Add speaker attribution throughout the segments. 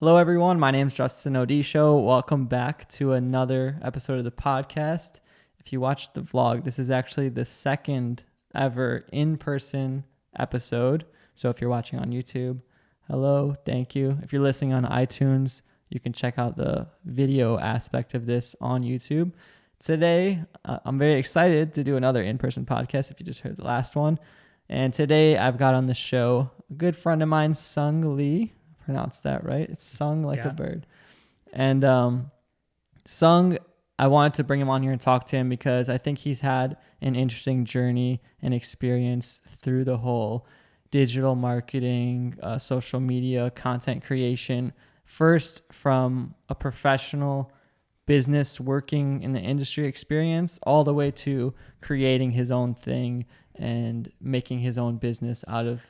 Speaker 1: Hello, everyone. My name is Justin Odisho. Welcome back to another episode of the podcast. If you watched the vlog, this is actually the second ever in-person episode. So if you're watching on YouTube, hello, thank you. If you're listening on iTunes, you can check out the video aspect of this on YouTube. Today, I'm very excited to do another in-person podcast if you just heard the last one. And today I've got on the show a good friend of mine, Seoung Lee. Pronounced that right? It's sung like a bird. And Seoung, I wanted to bring him on here and talk to him because I think he's had an interesting journey and experience through the whole digital marketing, social media, content creation. First, from a professional business working in the industry experience, all the way to creating his own thing and making his own business out of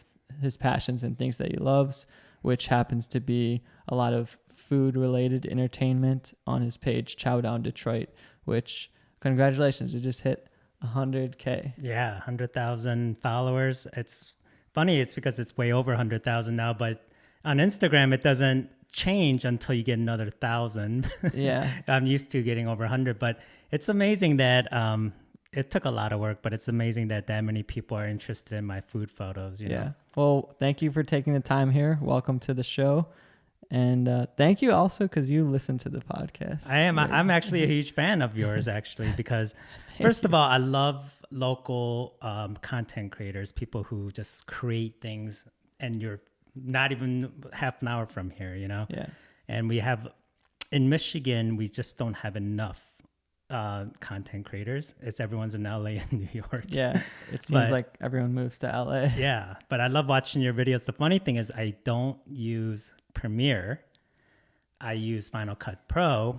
Speaker 1: his passions and things that he loves, which happens to be a lot of food-related entertainment on his page, Chowder Detroit, which, congratulations, you just hit 100K.
Speaker 2: Yeah, 100,000 followers. It's funny, it's because it's way over 100,000 now, but on Instagram, it doesn't change until you get another 1,000.
Speaker 1: Yeah.
Speaker 2: I'm used to getting over 100, but it's amazing that it took a lot of work, but it's amazing that many people are interested in my food photos. You know?
Speaker 1: Well, thank you for taking the time here. Welcome to the show. And thank you also because you listen to the podcast.
Speaker 2: I am. I'm actually a huge fan of yours, actually, because first of all, I love local content creators, people who just create things and you're not even half an hour from here, you know?
Speaker 1: Yeah.
Speaker 2: And we have, in Michigan, we just don't have enough content creators. It's everyone's in LA and New York.
Speaker 1: Yeah, it seems like everyone moves to LA.
Speaker 2: Yeah, but I love watching your videos. The funny thing is I don't use Premiere. I use Final Cut Pro.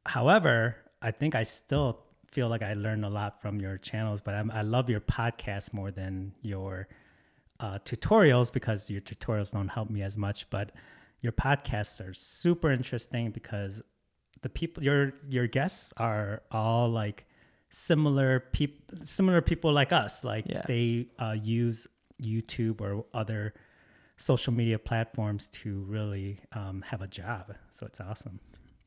Speaker 2: However, I think I still feel like I learn a lot from your channels, but I love your podcast more than your tutorials because your tutorials don't help me as much, but your podcasts are super interesting because the people, your guests are all like similar people like us. Like they use YouTube or other social media platforms to really have a job. So it's awesome.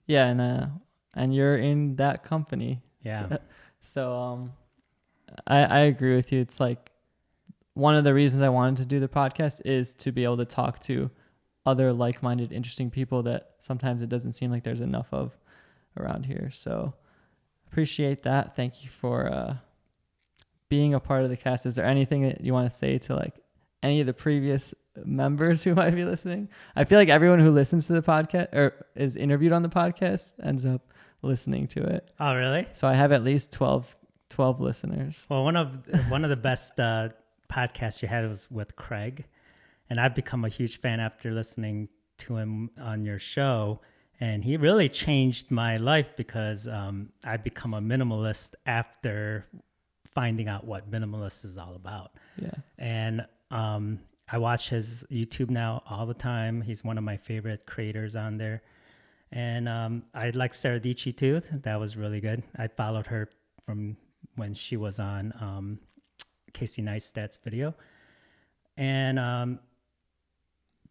Speaker 1: Yeah, and you're in that company.
Speaker 2: Yeah.
Speaker 1: So I agree with you. It's like one of the reasons I wanted to do the podcast is to be able to talk to other like-minded, interesting people that sometimes it doesn't seem like there's enough of around here. So appreciate that. Thank you for being a part of the cast. Is there anything that you want to say to like any of the previous members who might be listening? I feel like everyone who listens to the podcast or is interviewed on the podcast ends up listening to it.
Speaker 2: Oh, really?
Speaker 1: So I have at least 12 listeners.
Speaker 2: Well, one of the best podcasts you had was with Craig, and I've become a huge fan after listening to him on your show. And he really changed my life because I've become a minimalist after finding out what minimalist is all about.
Speaker 1: Yeah.
Speaker 2: And I watch his YouTube now all the time. He's one of my favorite creators on there. And I like Sarah Dici too. That was really good. I followed her from when she was on Casey Neistat's video. And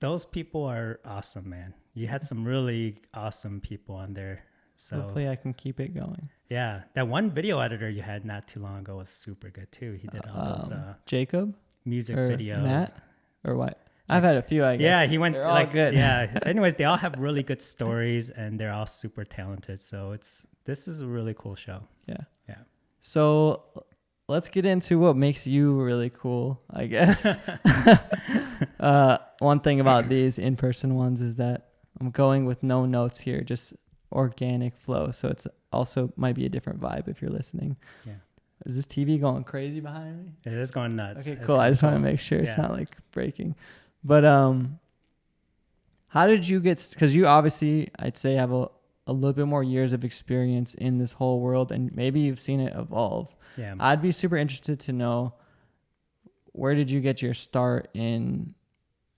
Speaker 2: those people are awesome, man. You had some really awesome people on there. So
Speaker 1: hopefully I can keep it going.
Speaker 2: Yeah. That one video editor you had not too long ago was super good too. He did all those
Speaker 1: Jacob
Speaker 2: music
Speaker 1: or
Speaker 2: videos.
Speaker 1: Matt or what? I've had a few, I guess.
Speaker 2: Yeah, he went
Speaker 1: they're all
Speaker 2: like
Speaker 1: good.
Speaker 2: Yeah. Anyways, they all have really good stories and they're all super talented. So this is a really cool show.
Speaker 1: Yeah.
Speaker 2: Yeah.
Speaker 1: So let's get into what makes you really cool, I guess. One thing about these in-person ones is that I'm going with no notes here, just organic flow. So it's also might be a different vibe if you're listening.
Speaker 2: Yeah.
Speaker 1: Is this TV going crazy behind me?
Speaker 2: It is going nuts.
Speaker 1: Okay, cool. I just want to make sure it's not like breaking. But how did you get, because you obviously, I'd say, have a little bit more years of experience in this whole world, and maybe you've seen it evolve.
Speaker 2: Yeah.
Speaker 1: I'd be super interested to know, where did you get your start in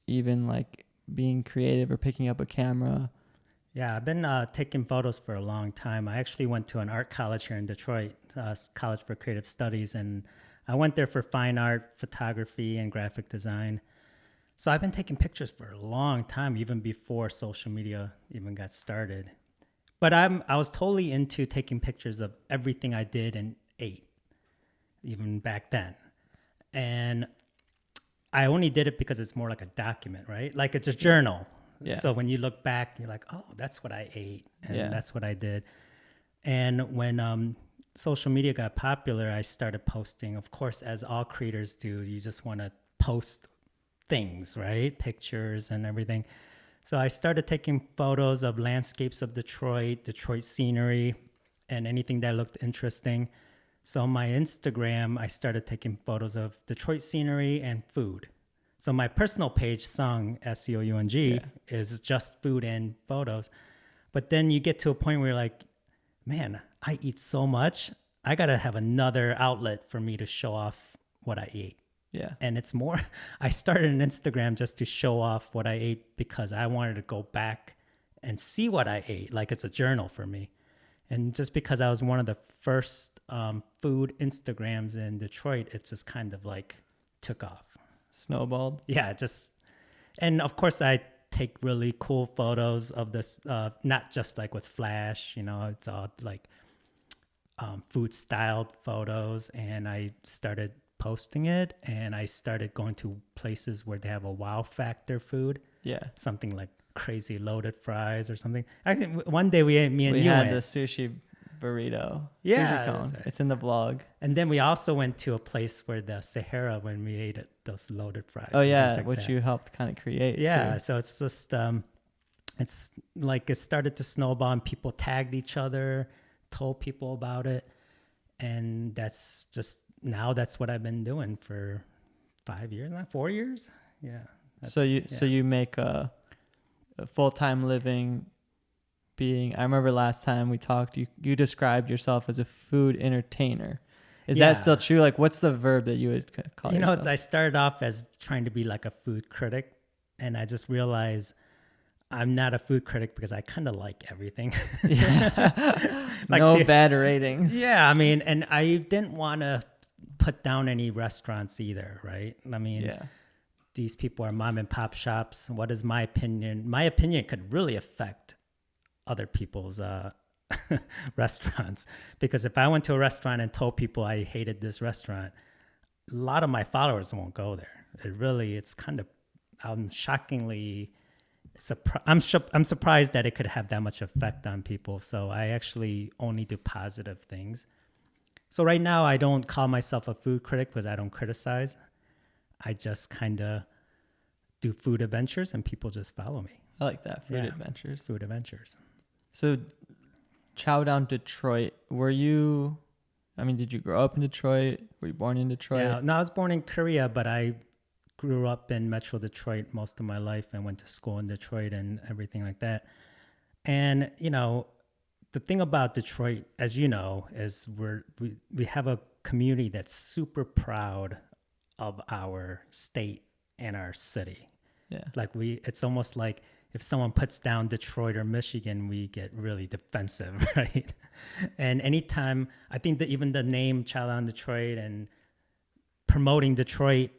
Speaker 1: even like being creative or picking up a camera?
Speaker 2: Yeah, I've been taking photos for a long time. I actually went to an art college here in Detroit, College for Creative Studies, and I went there for fine art, photography, and graphic design. So I've been taking pictures for a long time, even before social media even got started. But I was totally into taking pictures of everything I did and ate, even back then. And I only did it because it's more like a document, right? Like it's a journal.
Speaker 1: Yeah.
Speaker 2: So when you look back, you're like, oh, that's what I ate, and
Speaker 1: Yeah.
Speaker 2: that's what I did. And when social media got popular, I started posting. Of course, as all creators do, you just want to post things, right? Pictures and everything. So I started taking photos of landscapes of Detroit scenery, and anything that looked interesting. So on my Instagram, I started taking photos of Detroit scenery and food. So my personal page, Seoung, Seoung,
Speaker 1: Yeah.
Speaker 2: is just food and photos. But then you get to a point where you're like, man, I eat so much. I got to have another outlet for me to show off what I eat.
Speaker 1: Yeah.
Speaker 2: And it's more, I started an Instagram just to show off what I ate because I wanted to go back and see what I ate. Like it's a journal for me. And just because I was one of the first food Instagrams in Detroit, it just kind of like took off.
Speaker 1: Snowballed.
Speaker 2: Yeah, and of course I take really cool photos of this, not just like with flash, it's all like food styled photos. And I started posting it, and I started going to places where they have a wow factor food.
Speaker 1: Yeah.
Speaker 2: Something like crazy loaded fries or something. I think one day me and
Speaker 1: We
Speaker 2: you
Speaker 1: had
Speaker 2: went.
Speaker 1: the sushi burrito.
Speaker 2: Yeah,
Speaker 1: Sushi cone.
Speaker 2: that's right.
Speaker 1: It's in the vlog.
Speaker 2: And then we also went to a place where the Sahara when we ate those loaded fries.
Speaker 1: Oh
Speaker 2: and
Speaker 1: yeah,
Speaker 2: things like
Speaker 1: which
Speaker 2: that.
Speaker 1: you helped kind of create.
Speaker 2: Yeah,
Speaker 1: Too.
Speaker 2: so it's just it's like it started to snowball, and people tagged each other, told people about it, and that's what I've been doing for 5 years now, 4 years. Yeah.
Speaker 1: So you make a full-time living being. I remember last time we talked, you described yourself as a food entertainer. Is that still true? Like, what's the verb that you would call yourself?
Speaker 2: I started off as trying to be like a food critic, and I just realized I'm not a food critic because I kind of like everything.
Speaker 1: Yeah.
Speaker 2: Like
Speaker 1: no bad ratings.
Speaker 2: Yeah, I mean, and I didn't want to put down any restaurants either, right? I mean,
Speaker 1: Yeah.
Speaker 2: these people are mom and pop shops. What is my opinion? My opinion could really affect other people's restaurants, because if I went to a restaurant and told people I hated this restaurant, a lot of my followers won't go there. It's kind of, I'm shockingly I'm surprised that it could have that much effect on people. So I actually only do positive things. So right now I don't call myself a food critic because I don't criticize. I just kind of do food adventures and people just follow me.
Speaker 1: I like that. Food adventures.
Speaker 2: Food adventures.
Speaker 1: So, Chowdown, Detroit. Did you grow up in Detroit? Were you born in Detroit?
Speaker 2: Yeah, no, I was born in Korea, but I grew up in Metro Detroit most of my life and went to school in Detroit and everything like that. And, the thing about Detroit, as you know, is we have a community that's super proud of our state and our city.
Speaker 1: Yeah.
Speaker 2: Like it's almost like if someone puts down Detroit or Michigan, we get really defensive, right? And anytime, I think that even the name Chowdown Detroit and promoting Detroit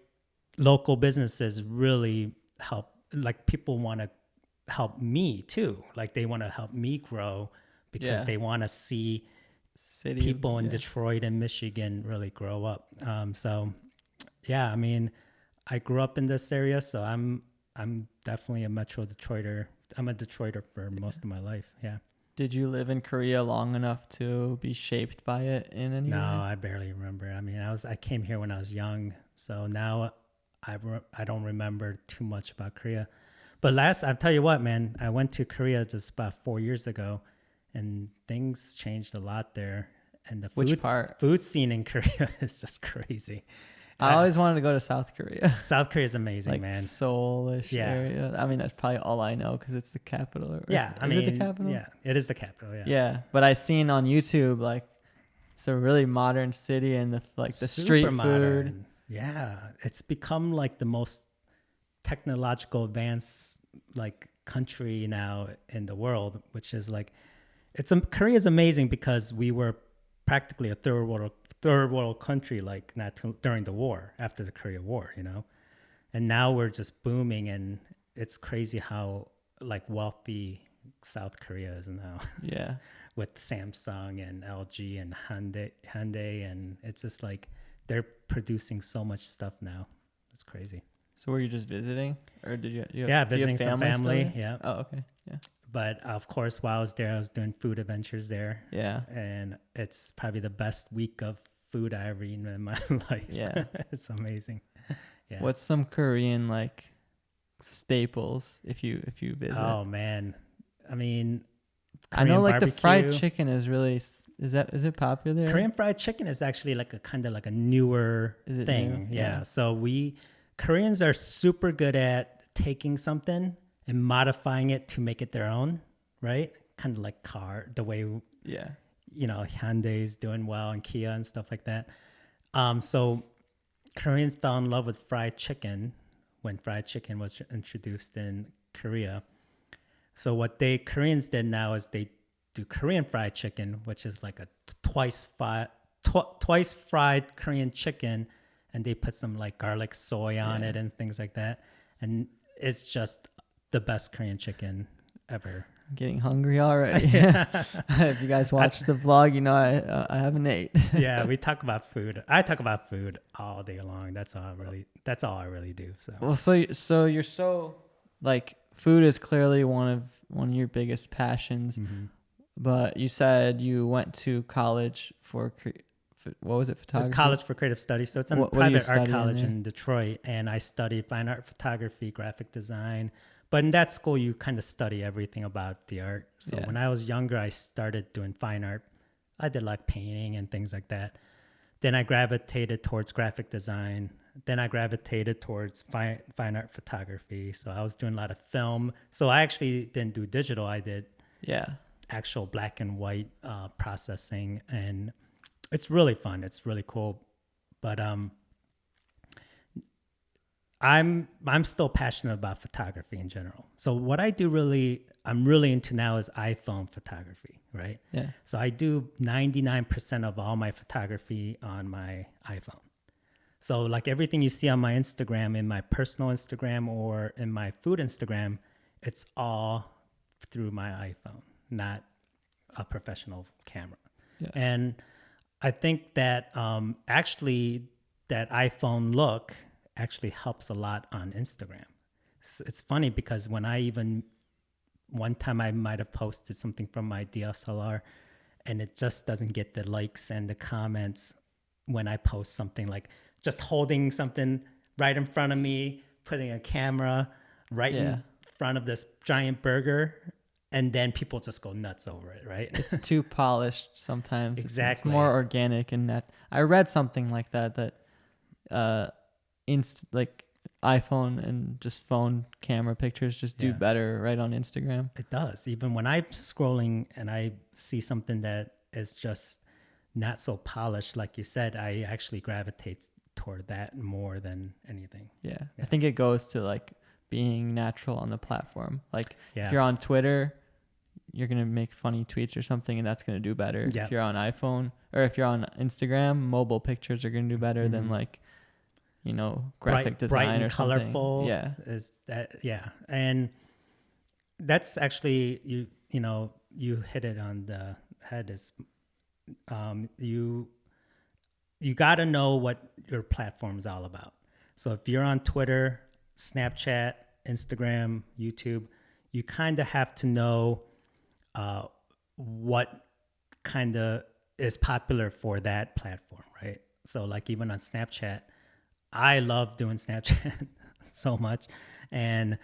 Speaker 2: local businesses really help. Like people want to help me too. Like they want to help me grow because they want to see people in Detroit and Michigan really grow up. So yeah, I mean, I grew up in this area, so I'm definitely a Metro Detroiter. I'm a Detroiter for most of my life. Yeah.
Speaker 1: Did you live in Korea long enough to be shaped by it in any way?
Speaker 2: No, I barely remember. I mean, I came here when I was young, so now I don't remember too much about Korea. But I'll tell you what, man, I went to Korea just about 4 years ago, and things changed a lot there. And the food scene in Korea is just crazy.
Speaker 1: I always wanted to go to South Korea.
Speaker 2: South Korea is amazing,
Speaker 1: like
Speaker 2: man.
Speaker 1: Seoul-ish area. I mean, that's probably all I know because it's the capital. Is it the capital?
Speaker 2: Yeah, it is the capital. Yeah.
Speaker 1: Yeah, but I seen on YouTube like it's a really modern city and the street
Speaker 2: modern
Speaker 1: food.
Speaker 2: Yeah, it's become like the most technological advanced like country now in the world, which is like Korea is amazing because we were practically a third world country, like during the war, after the Korea War, And now we're just booming, and it's crazy how like wealthy South Korea is now.
Speaker 1: Yeah.
Speaker 2: With Samsung and LG and Hyundai, and it's just like they're producing so much stuff now. It's crazy.
Speaker 1: So were you just visiting, or did you?
Speaker 2: Visiting some family.
Speaker 1: still there?
Speaker 2: Yeah.
Speaker 1: Oh, okay. Yeah.
Speaker 2: But of course, while I was there, I was doing food adventures there.
Speaker 1: Yeah.
Speaker 2: And it's probably the best week of food I ever eaten in my life.
Speaker 1: Yeah.
Speaker 2: It's amazing. Yeah.
Speaker 1: What's some Korean like staples if you visit?
Speaker 2: Oh man, I mean,
Speaker 1: I know like
Speaker 2: barbecue.
Speaker 1: the fried chicken is really is it popular there?
Speaker 2: Korean fried chicken is actually like a kind of like a newer
Speaker 1: Is it
Speaker 2: thing.
Speaker 1: new?
Speaker 2: Yeah. So Koreans are super good at taking something and modifying it to make it their own, right? Kind of like the way
Speaker 1: Yeah.
Speaker 2: Hyundai's doing well and Kia and stuff like that. So Koreans fell in love with fried chicken when fried chicken was introduced in Korea. So what Koreans did now is they do Korean fried chicken, which is like a twice fried Korean chicken, and they put some like garlic soy on it and things like that. And it's just the best Korean chicken ever.
Speaker 1: I'm getting hungry already. If you guys watch the vlog, I haven't ate.
Speaker 2: Yeah, we talk about food. I talk about food all day long. That's all I really do. So
Speaker 1: Well, so you're so like food is clearly one of your biggest passions.
Speaker 2: mm-hmm.
Speaker 1: But you said you went to college for what was it? Photography.
Speaker 2: It's college for creative studies. So it's a
Speaker 1: What are you
Speaker 2: private art
Speaker 1: studying
Speaker 2: college
Speaker 1: there?
Speaker 2: in Detroit, and I studied fine art photography, graphic design. But in that school, you kind of study everything about the art. So
Speaker 1: Yeah.
Speaker 2: when I was younger, I started doing fine art. I did like painting and things like that. Then I gravitated towards graphic design. Then I gravitated towards fine art photography. So I was doing a lot of film. So I actually didn't do digital. I did actual black and white processing, and it's really fun. It's really cool. But I'm still passionate about photography in general. So what I'm really into now is iPhone photography, right?
Speaker 1: Yeah.
Speaker 2: So I do 99% of all my photography on my iPhone. So like everything you see on my Instagram, in my personal Instagram or in my food Instagram, it's all through my iPhone, not a professional camera.
Speaker 1: Yeah.
Speaker 2: And I think that actually that iPhone look actually helps a lot on Instagram. It's funny because one time I might have posted something from my DSLR and it just doesn't get the likes and the comments when I post something like just holding something right in front of me, putting a camera right in front of this giant burger, and then people just go nuts over it, right?
Speaker 1: It's too polished sometimes.
Speaker 2: Exactly.
Speaker 1: It's more organic and net. I read something like that like iPhone and just phone camera pictures just do better right on Instagram.
Speaker 2: It does. Even when I'm scrolling and I see something that is just not so polished, like you said, I actually gravitate toward that more than anything.
Speaker 1: Yeah. I think it goes to like being natural on the platform. Like
Speaker 2: Yeah.
Speaker 1: if you're on Twitter, you're going to make funny tweets or something and that's going to do better.
Speaker 2: Yeah.
Speaker 1: If you're on iPhone or if you're on Instagram, mobile pictures are going to do better than like, graphic design
Speaker 2: bright and
Speaker 1: or
Speaker 2: colorful.
Speaker 1: something. Yeah.
Speaker 2: Is that, yeah. And that's actually, you hit it on the head is, you got to know what your platform is all about. So if you're on Twitter, Snapchat, Instagram, YouTube, you kind of have to know what kind of is popular for that platform, right? So like even on Snapchat, I love doing Snapchat so much. And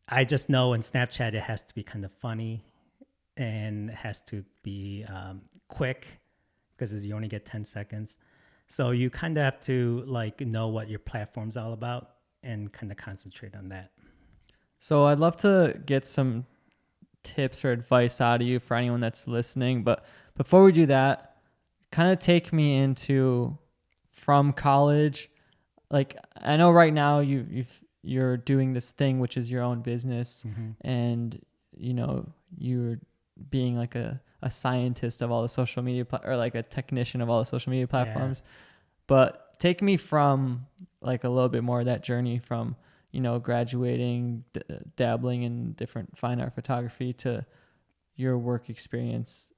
Speaker 2: I just know in Snapchat, it has to be kind of funny and it has to be quick because you only get 10 seconds. So you kind of have to know what your platform's all about and kind of concentrate on that.
Speaker 1: So I'd love to get some tips or advice out of you for anyone that's listening. But before we do that, kind of take me into from college. Like I know right now you're doing this thing, which is your own business, and you're being like a scientist of all the social media or like a technician of all the social media platforms. But take me from like a little bit more of that journey from, graduating, dabbling in different fine art photography to your work experience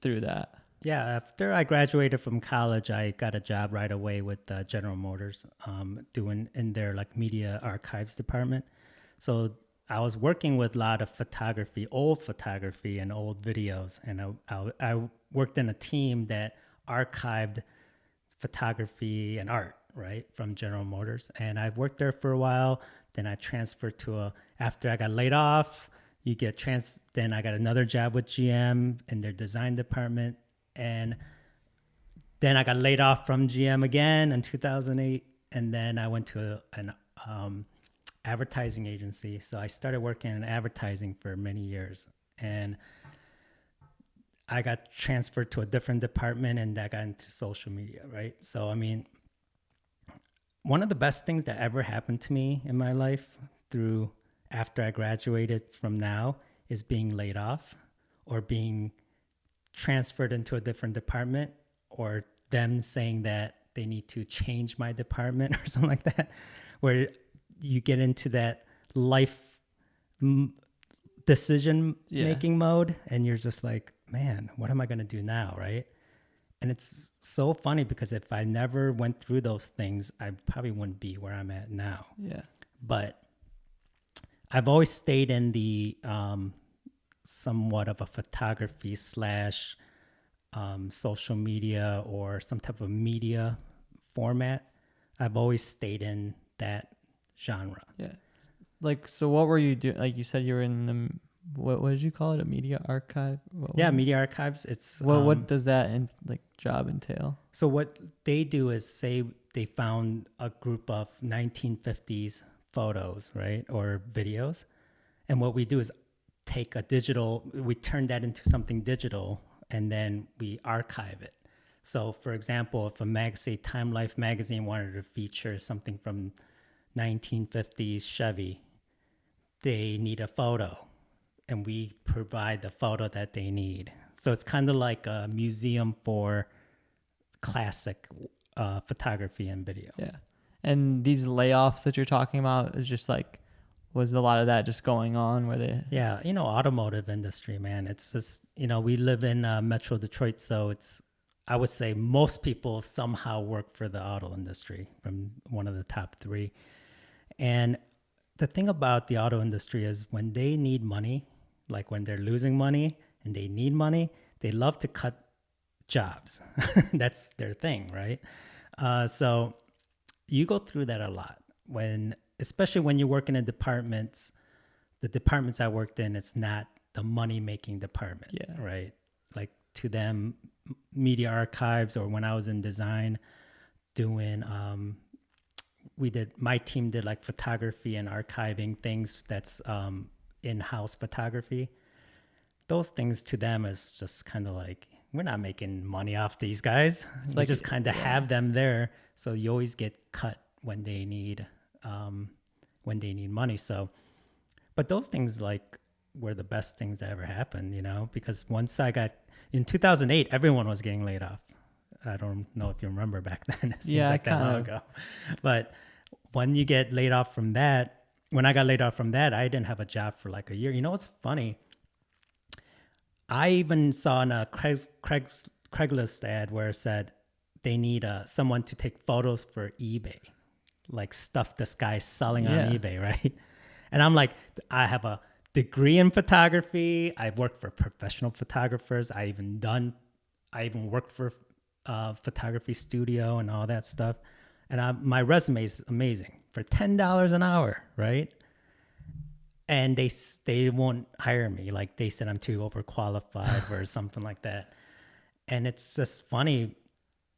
Speaker 1: through that.
Speaker 2: Yeah, after I graduated from college, I got a job right away with General Motors, doing in their like media archives department. So I was working with a lot of old photography and old videos, and I worked in a team that archived photography and art, right, from General Motors. And I worked there for a while. Then I transferred after I got laid off, then I got another job with GM in their design department. And then I got laid off from GM again in 2008. And then I went to an advertising agency. So I started working in advertising for many years. And I got transferred to a different department, and that got into social media, right? So, I mean, one of the best things that ever happened to me in my life after I graduated from now is being laid off or being transferred into a different department, or them saying that they need to change my department or something like that, where you get into that life decision making mode, and you're just like, man, what am I going to do now, right? And it's so funny because if I never went through those things, I probably wouldn't be where I'm at now.
Speaker 1: Yeah.
Speaker 2: But I've always stayed in the somewhat of a photography / social media or some type of media format. I've always stayed in that genre.
Speaker 1: Yeah. Like, so what were you doing? Like you said, you were in the, what did you call it? A media archive?
Speaker 2: Media archives. It's
Speaker 1: what does that job entail?
Speaker 2: So what they do is say they found a group of 1950s photos, right, or videos, and what we do is we turn that into something digital, and then we archive it. So, for example, if Time Life magazine wanted to feature something from 1950s Chevy, they need a photo, and we provide the photo that they need. So it's kind of like a museum for classic photography and video.
Speaker 1: Yeah. And these layoffs that you're talking about is just like, was a lot of that just going on where they...
Speaker 2: Yeah, automotive industry, man. It's just, we live in Metro Detroit, so I would say most people somehow work for the auto industry, from one of the top 3. And the thing about the auto industry is when they need money, like when they're losing money and they need money, they love to cut jobs. That's their thing, right? So you go through that a lot especially when you work in departments. The departments I worked in, it's not the money making department, right? Like to them, media archives, or when I was in design doing, my team did like photography and archiving things that's in-house photography. Those things to them is just kind of like, we're not making money off these guys. We just kind of have them there. So you always get cut when they need money. So, but those things were the best things that ever happened, because once in 2008, everyone was getting laid off. I don't know if you remember back then. It seems like that long ago. But when you get laid off from that, when I got laid off from that, I didn't have a job for like a year. You know what's funny? I even saw in a Craigslist ad where it said they need someone to take photos for eBay, like stuff this guy's selling on eBay, right? And I'm like, I have a degree in photography. I've worked for professional photographers. I even worked for a photography studio and all that stuff. And my resume is amazing for $10 an hour, right? And they won't hire me. Like they said I'm too overqualified or something like that. And it's just funny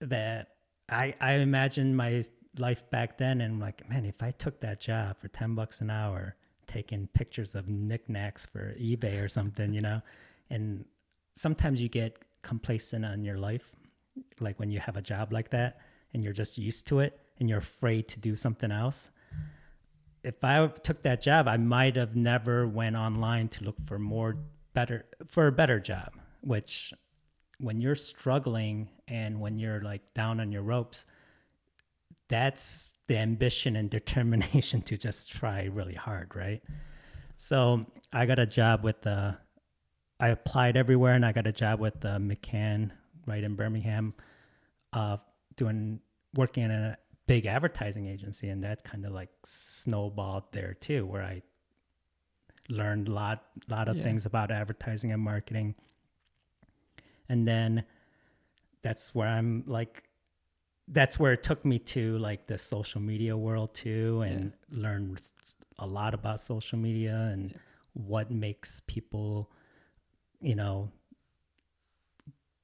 Speaker 2: that I imagine my life back then, and I'm like, man, if I took that job for $10 an hour, taking pictures of knickknacks for eBay or something, and sometimes you get complacent on your life, like when you have a job like that and you're just used to it and you're afraid to do something else. If I took that job, I might have never went online to look for a better job, which when you're struggling and when you're like down on your ropes, that's the ambition and determination to just try really hard, right? So I got a job with I applied everywhere, and I got a job with McCann right in Birmingham, working in a big advertising agency, and that kind of like snowballed there too, where I learned a lot of things about advertising and marketing. And then that's where it took me to like the social media world too, and learned a lot about social media and what makes people,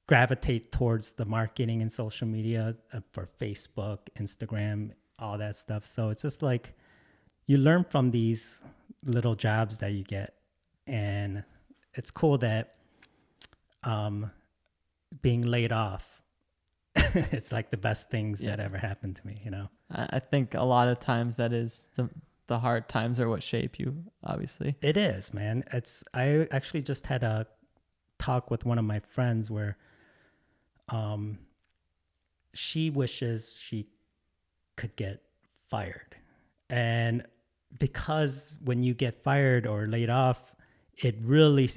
Speaker 2: gravitate towards the marketing and social media for Facebook, Instagram, all that stuff. So it's just like you learn from these little jobs that you get, and it's cool that being laid off, it's like the best things that ever happened to me,
Speaker 1: I think a lot of times that is the hard times are what shape you, obviously.
Speaker 2: It is, man. I actually just had a talk with one of my friends where she wishes she could get fired. And because when you get fired or laid off, it really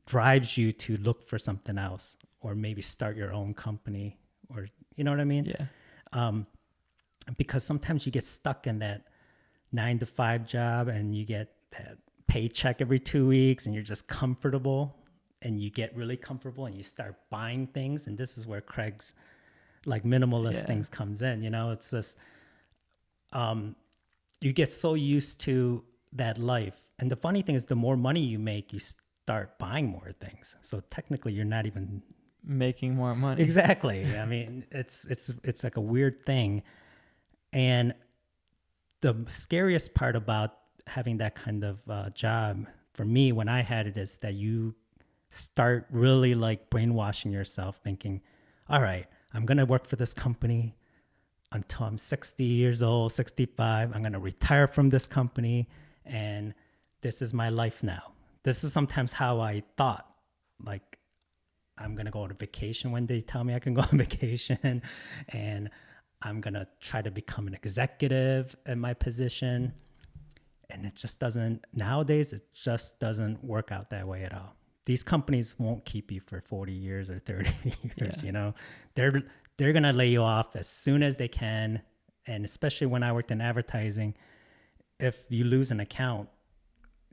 Speaker 2: drives you to look for something else, or maybe start your own company, or you know what I mean?
Speaker 1: Yeah.
Speaker 2: Because sometimes you get stuck in that 9-to-5 job, and you get that paycheck every 2 weeks, and you're just comfortable, and you get really comfortable, and you start buying things. And this is where Craig's like minimalist things comes in. It's just you get so used to that life. And the funny thing is, the more money you make, you start buying more things. So technically, you're not even
Speaker 1: making more money.
Speaker 2: Exactly. I mean, it's like a weird thing. And the scariest part about having that kind of job for me when I had it is that you start really like brainwashing yourself, thinking, all right, I'm going to work for this company until I'm 60 years old, 65. I'm going to retire from this company, and this is my life now. This is sometimes how I thought. Like, I'm going to go on a vacation when they tell me I can go on vacation, and I'm going to try to become an executive in my position. And it just doesn't, nowadays, it just doesn't work out that way at all. These companies won't keep you for 40 years or 30 years, They're going to lay you off as soon as they can. And especially when I worked in advertising, if you lose an account,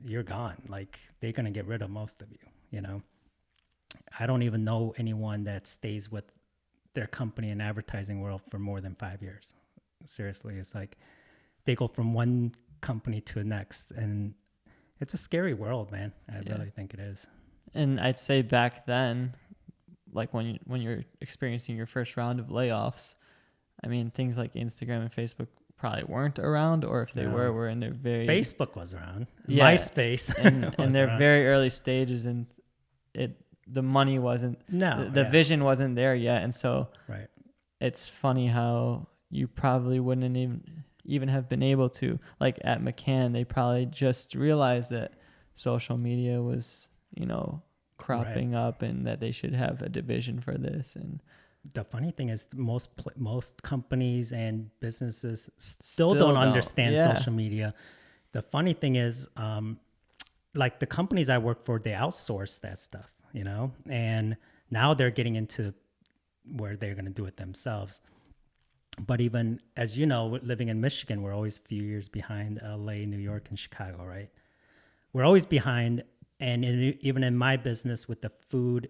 Speaker 2: you're gone. Like, they're going to get rid of most of you, I don't even know anyone that stays with their company in advertising world for more than 5 years. Seriously, it's like they go from one company to the next, and it's a scary world, man. I really think it is.
Speaker 1: And I'd say back then, like when you're experiencing your first round of layoffs, I mean, things like Instagram and Facebook probably weren't around, or if they were in their very...
Speaker 2: Facebook was around. MySpace.
Speaker 1: in their very early stages, and the money wasn't... The vision wasn't there yet. And so it's funny how you probably wouldn't even have been able to... Like at McCann, they probably just realized that social media was, cropping up, and that they should have a division for this. And
Speaker 2: the funny thing is, most companies and businesses still don't understand social media. The funny thing is, like the companies I work for, they outsource that stuff, and now they're getting into where they're going to do it themselves. But even as living in Michigan, we're always a few years behind LA, New York, and Chicago, right? We're always behind. And even in my business with the food,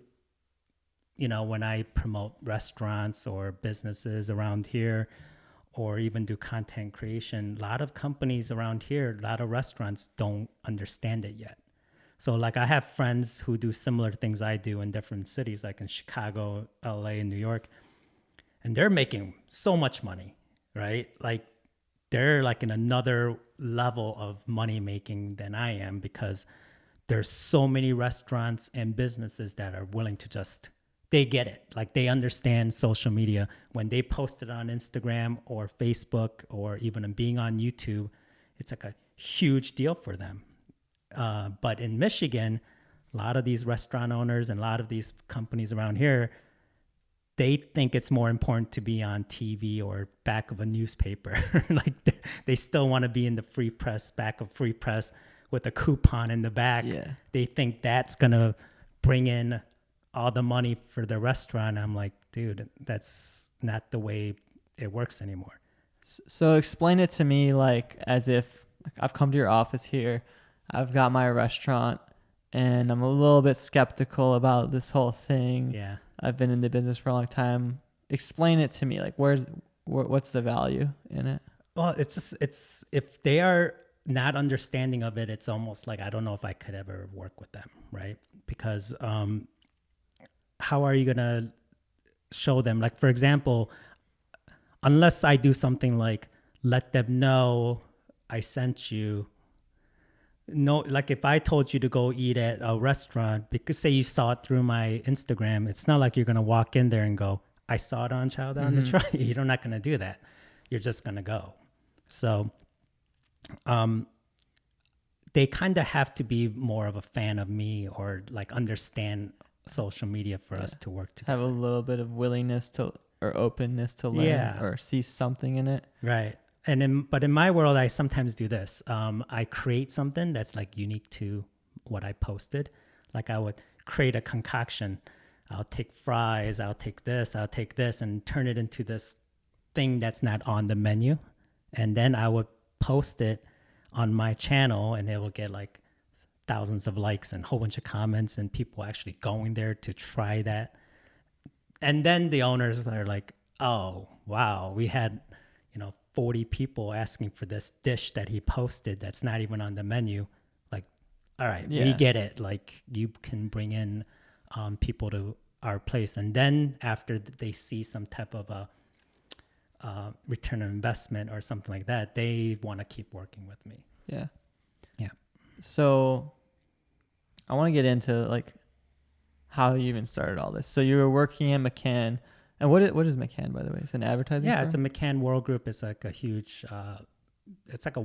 Speaker 2: when I promote restaurants or businesses around here, or even do content creation, a lot of companies around here, a lot of restaurants don't understand it yet. So like I have friends who do similar things I do in different cities, like in Chicago, LA, and New York, and they're making so much money, right? Like they're like in another level of money making than I am, because there's so many restaurants and businesses that are willing to they get it. Like they understand social media. When they post it on Instagram or Facebook, or even being on YouTube, it's like a huge deal for them. But in Michigan, a lot of these restaurant owners and a lot of these companies around here, they think it's more important to be on TV or back of a newspaper. Like they still want to be in the free press, back of free press with a coupon in the back.
Speaker 1: Yeah.
Speaker 2: They think that's going to bring in all the money for the restaurant. I'm like, dude, that's not the way it works anymore.
Speaker 1: So explain it to me like as if I've come to your office here, I've got my restaurant, and I'm a little bit skeptical about this whole thing.
Speaker 2: Yeah.
Speaker 1: I've been in the business for a long time. Explain it to me. Like what's the value in it?
Speaker 2: Well, it's if they are not understanding of it, it's almost like I don't know if I could ever work with them, right? Because how are you gonna show them? Like, for example, unless I do something like let them know I sent you. No, like if I told you to go eat at a restaurant, because say you saw it through my Instagram, it's not like you're gonna walk in there and go, I saw it on Chowder on the Troy. You're not gonna do that. You're just gonna go. So they kind of have to be more of a fan of me or like understand social media for us to work together.
Speaker 1: Have a little bit of willingness to or openness to learn or see something in it.
Speaker 2: Right. But in my world, I sometimes do this. I create something that's like unique to what I posted. Like I would create a concoction. I'll take fries, I'll take this, and turn it into this thing that's not on the menu. And then I would post it on my channel, and it will get like thousands of likes and a whole bunch of comments and people actually going there to try that. And then the owners are like, oh, wow, we had, 40 people asking for this dish that he posted that's not even on the menu. Like, all right, we get it. Like, you can bring in people to our place. And then after they see some type of a return on investment or something like that, they want to keep working with me.
Speaker 1: Yeah.
Speaker 2: Yeah.
Speaker 1: So I want to get into like how you even started all this. So you were working at McCann. And what is McCann, by the way? It's an advertising firm?
Speaker 2: It's a McCann World Group. It's like a huge, it's like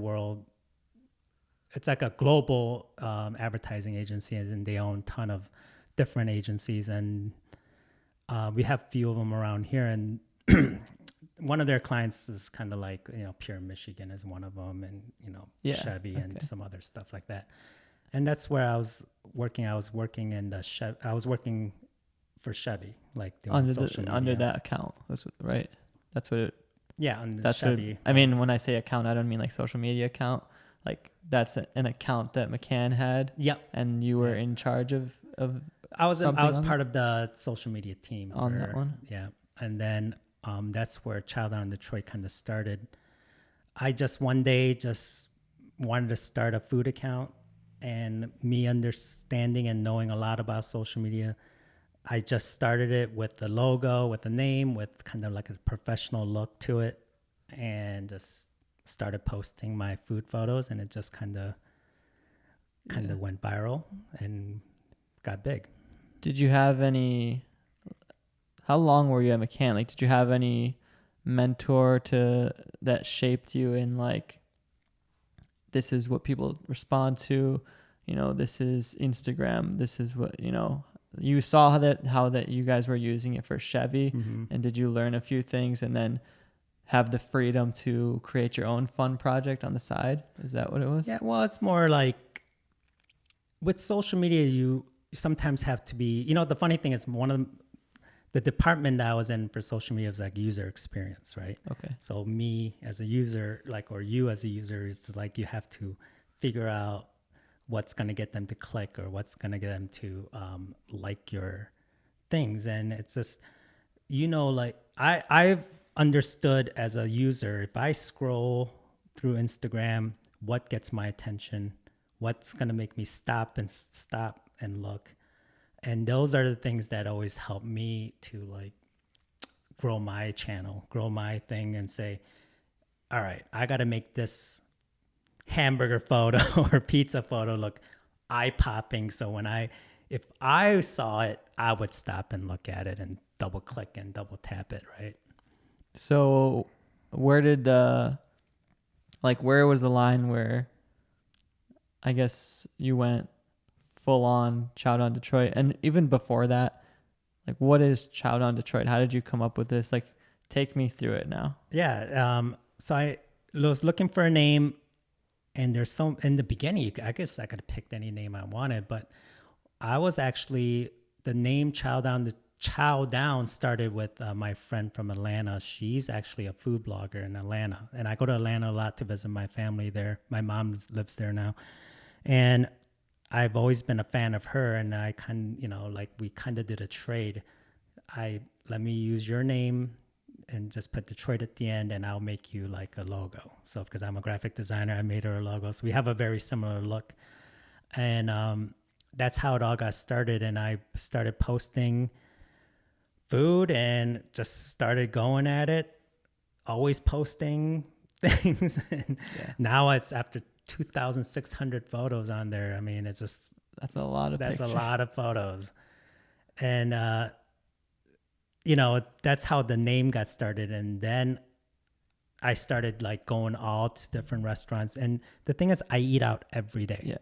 Speaker 2: a global advertising agency, and they own a ton of different agencies. And we have a few of them around here. And one of their clients is kind of like, Pure Michigan is one of them, and, Chevy and some other stuff like that. And that's where I was working. I was working for Chevy, like doing
Speaker 1: under that account, right? That's what it.
Speaker 2: Yeah, on
Speaker 1: that's
Speaker 2: Chevy.
Speaker 1: I mean, when I say account, I don't mean like social media account. Like that's an account that McCann had.
Speaker 2: Yep.
Speaker 1: And you were in charge of.
Speaker 2: I was part of the social media team
Speaker 1: on that one.
Speaker 2: Yeah, and then that's where Chowder on Detroit kind of started. I just one day just wanted to start a food account, and me understanding and knowing a lot about social media, I just started it with the logo, with the name, with kind of like a professional look to it, and just started posting my food photos, and it just kind of went viral and got big.
Speaker 1: Did you have how long were you at McCann? Like, did you have any mentor that shaped you in like, this is what people respond to, this is Instagram, this is what, you saw how that you guys were using it for Chevy, and did you learn a few things and then have the freedom to create your own fun project on the side? Is that what it was?
Speaker 2: Yeah, well, it's more like with social media, you sometimes have to be, the funny thing is one of the department that I was in for social media was like user experience, right?
Speaker 1: Okay.
Speaker 2: So me as a user, or you as a user, it's like you have to figure out what's going to get them to click or what's going to get them to like your things. And it's just, like I've understood as a user, if I scroll through Instagram, what gets my attention, what's going to make me stop and look. And those are the things that always help me to like grow my channel, grow my thing, and say, all right, I got to make this hamburger photo or pizza photo look eye-popping. So if I saw it, I would stop and look at it and double click and double tap it, right?
Speaker 1: So where was the line where I guess you went full on Chowder on Detroit? And even before that, Like, what is Chowder Detroit? How did you come up with this? Like, take me through it now.
Speaker 2: Yeah. So I was looking for a name, and there's some in the beginning. I guess I could have picked any name I wanted, but I was actually the name Chow Down. The Chow Down started with my friend from Atlanta. She's actually a food blogger in Atlanta, and I go to Atlanta a lot to visit my family there. My mom lives there now, and I've always been a fan of her. And I like we kind of did a trade. Let me use your name and just put Detroit at the end, and I'll make you like a logo. So because I'm a graphic designer, I made her a logo. So we have a very similar look, and that's how it all got started. And I started posting food and just started going at it, always posting things. And now it's after 2,600 photos on there. I mean, it's just
Speaker 1: That's a lot of
Speaker 2: that's
Speaker 1: pictures.
Speaker 2: a lot of photos, and that's how the name got started. And then I started like going all to different restaurants. And the thing is, I eat out every day.
Speaker 1: Yeah.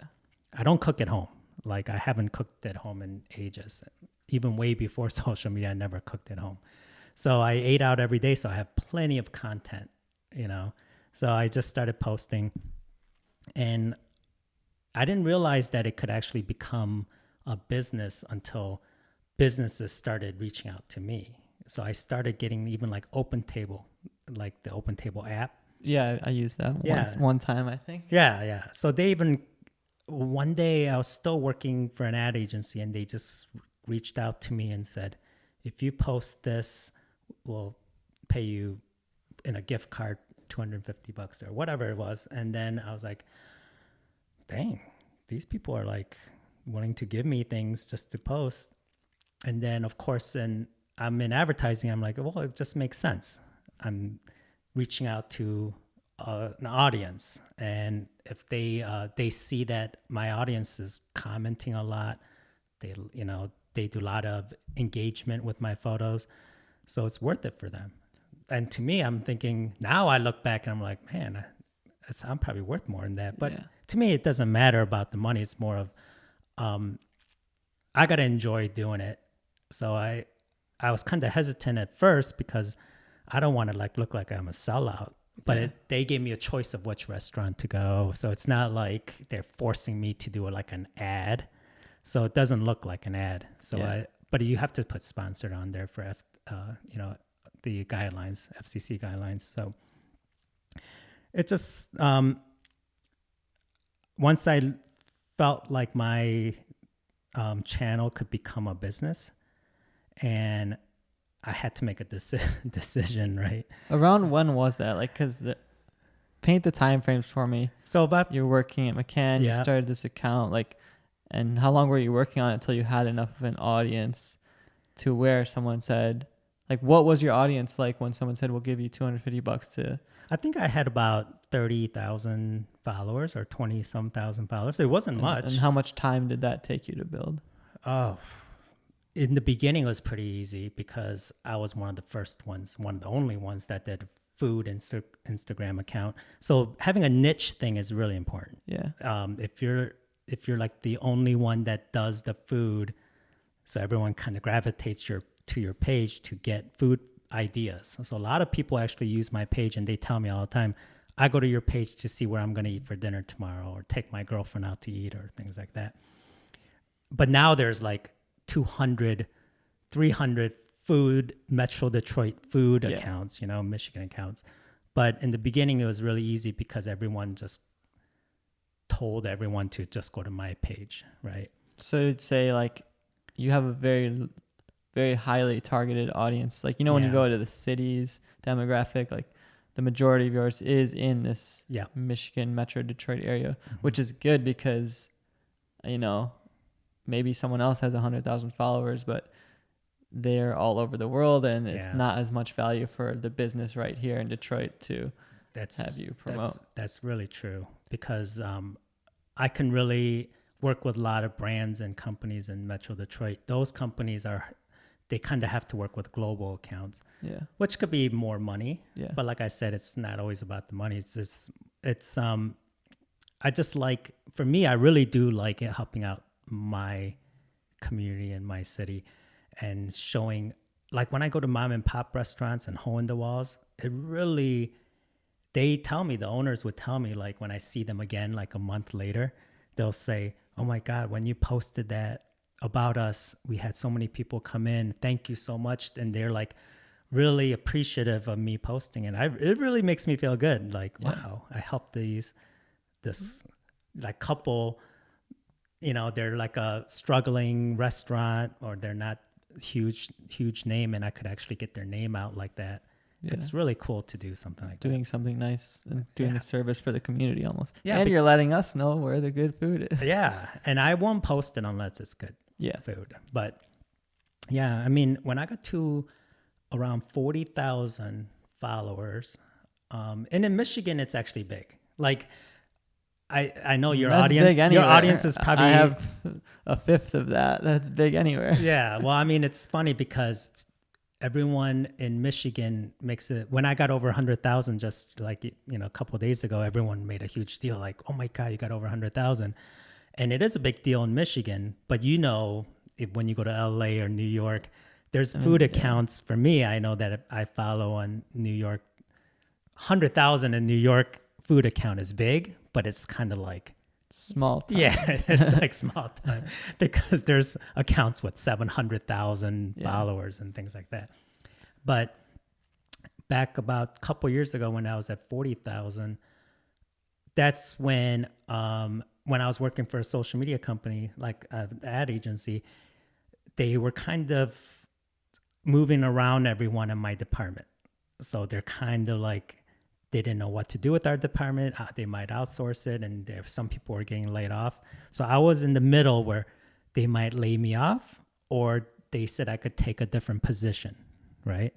Speaker 2: I don't cook at home. Like I haven't cooked at home in ages. Even way before social media, I never cooked at home. So I ate out every day. So I have plenty of content, So I just started posting, and I didn't realize that it could actually become a business until businesses started reaching out to me. So I started getting even like OpenTable, like the OpenTable app.
Speaker 1: Yeah, I used that one time, I think.
Speaker 2: Yeah. So they even, one day I was still working for an ad agency, and they just reached out to me and said, if you post this, we'll pay you in a gift card, $250 or whatever it was. And then I was like, dang, these people are like wanting to give me things just to post. And then, of course, I'm in advertising. I'm like, well, it just makes sense. I'm reaching out to an audience, and if they see that my audience is commenting a lot, they do a lot of engagement with my photos, so it's worth it for them. And to me, I'm thinking now. I look back and I'm like, man, I'm probably worth more than that. But to me, it doesn't matter about the money. It's more of I gotta enjoy doing it. So I was kind of hesitant at first because I don't want to like look like I'm a sellout. But they gave me a choice of which restaurant to go, so it's not like they're forcing me to do like an ad. So it doesn't look like an ad. So but you have to put sponsored on there for the guidelines, FCC guidelines. So it just once I felt like my channel could become a business, and I had to make a decision, right?
Speaker 1: Around when was that? Like, because paint the time frames for me.
Speaker 2: So about
Speaker 1: You're working at McCann, you started this account, like, and how long were you working on it until you had enough of an audience to where someone said, like, what was your audience like when someone said, we'll give you $250 to...
Speaker 2: I think I had about 30,000 followers or 20-some thousand followers. It wasn't much.
Speaker 1: And how much time did that take you to build?
Speaker 2: Oh, in the beginning, it was pretty easy because I was one of the first ones, one of the only ones that did food Instagram account. So having a niche thing is really important.
Speaker 1: Yeah.
Speaker 2: If you're like the only one that does the food, so everyone kind of gravitates to your page to get food ideas. So a lot of people actually use my page, and they tell me all the time, I go to your page to see where I'm going to eat for dinner tomorrow, or take my girlfriend out to eat, or things like that. But now there's like 200, 300 food, Metro Detroit food accounts, Michigan accounts. But in the beginning, it was really easy because everyone just told everyone to just go to my page, right?
Speaker 1: So you'd say like you have a very, very highly targeted audience. Like, when you go to the cities demographic, like the majority of yours is in this Michigan, Metro Detroit area, which is good because, maybe someone else has 100,000 followers, but they're all over the world, and it's not as much value for the business right here in Detroit to have you promote.
Speaker 2: That's really true because I can really work with a lot of brands and companies in Metro Detroit. Those companies they kind of have to work with global accounts, which could be more money. Yeah. But like I said, it's not always about the money. I just like, for me, I really do like it helping out my community and my city. and showing, like when I go to mom and pop restaurants and hole in the walls, it really, they tell me, the owners would tell me, like when I see them again, like a month later, they'll say, oh my God, when you posted that about us, we had so many people come in. Thank you so much. And they're like really appreciative of me posting it. It really makes me feel good. Like, wow, I helped this like couple, they're like a struggling restaurant, or they're not huge name, and I could actually get their name out like that. Yeah. It's really cool to do something like
Speaker 1: doing something nice and doing a service for the community almost.
Speaker 2: Yeah,
Speaker 1: and you're letting us know where the good food is.
Speaker 2: Yeah, and I won't post it unless it's good food. But yeah, I mean, when I got to around 40,000 followers, and in Michigan, it's actually big. Like, I know your audience. Your audience is probably.
Speaker 1: I have a fifth of that. That's big anywhere.
Speaker 2: Yeah, well, I mean, it's funny because everyone in Michigan makes it. When I got over 100,000, just like a couple of days ago, everyone made a huge deal. Like, oh my God, you got over 100,000, and it is a big deal in Michigan. But when you go to LA or New York, there's food accounts. For me, I know that I follow on New York. 100,000 in New York food account is big, but it's kind of like
Speaker 1: small time.
Speaker 2: Yeah, it's like small time because there's accounts with 700,000 followers and things like that. But back about a couple years ago when I was at 40,000, that's when I was working for a social media company, like an ad agency, they were kind of moving around everyone in my department. So they're kind of like, they didn't know what to do with our department. They might outsource it, and some people were getting laid off. So I was in the middle where they might lay me off, or they said I could take a different position, right?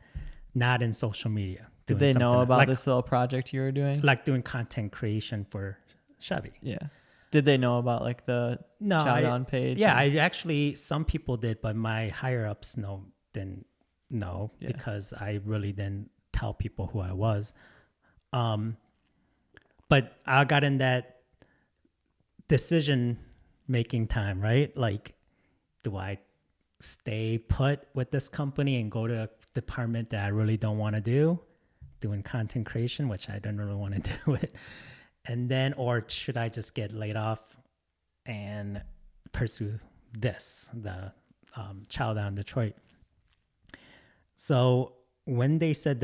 Speaker 2: Not in social media.
Speaker 1: Did they know about this little project you were doing?
Speaker 2: Like doing content creation for Chevy.
Speaker 1: Yeah. Did they know about like the Chowder page?
Speaker 2: Yeah, some people did, but my higher ups didn't know because I really didn't tell people who I was. But I got in that decision making time, right? Like, do I stay put with this company and go to a department that I really don't want to do, doing content creation, which I don't really want to do it. And then, or should I just get laid off and pursue the Chowder in Detroit? So when they said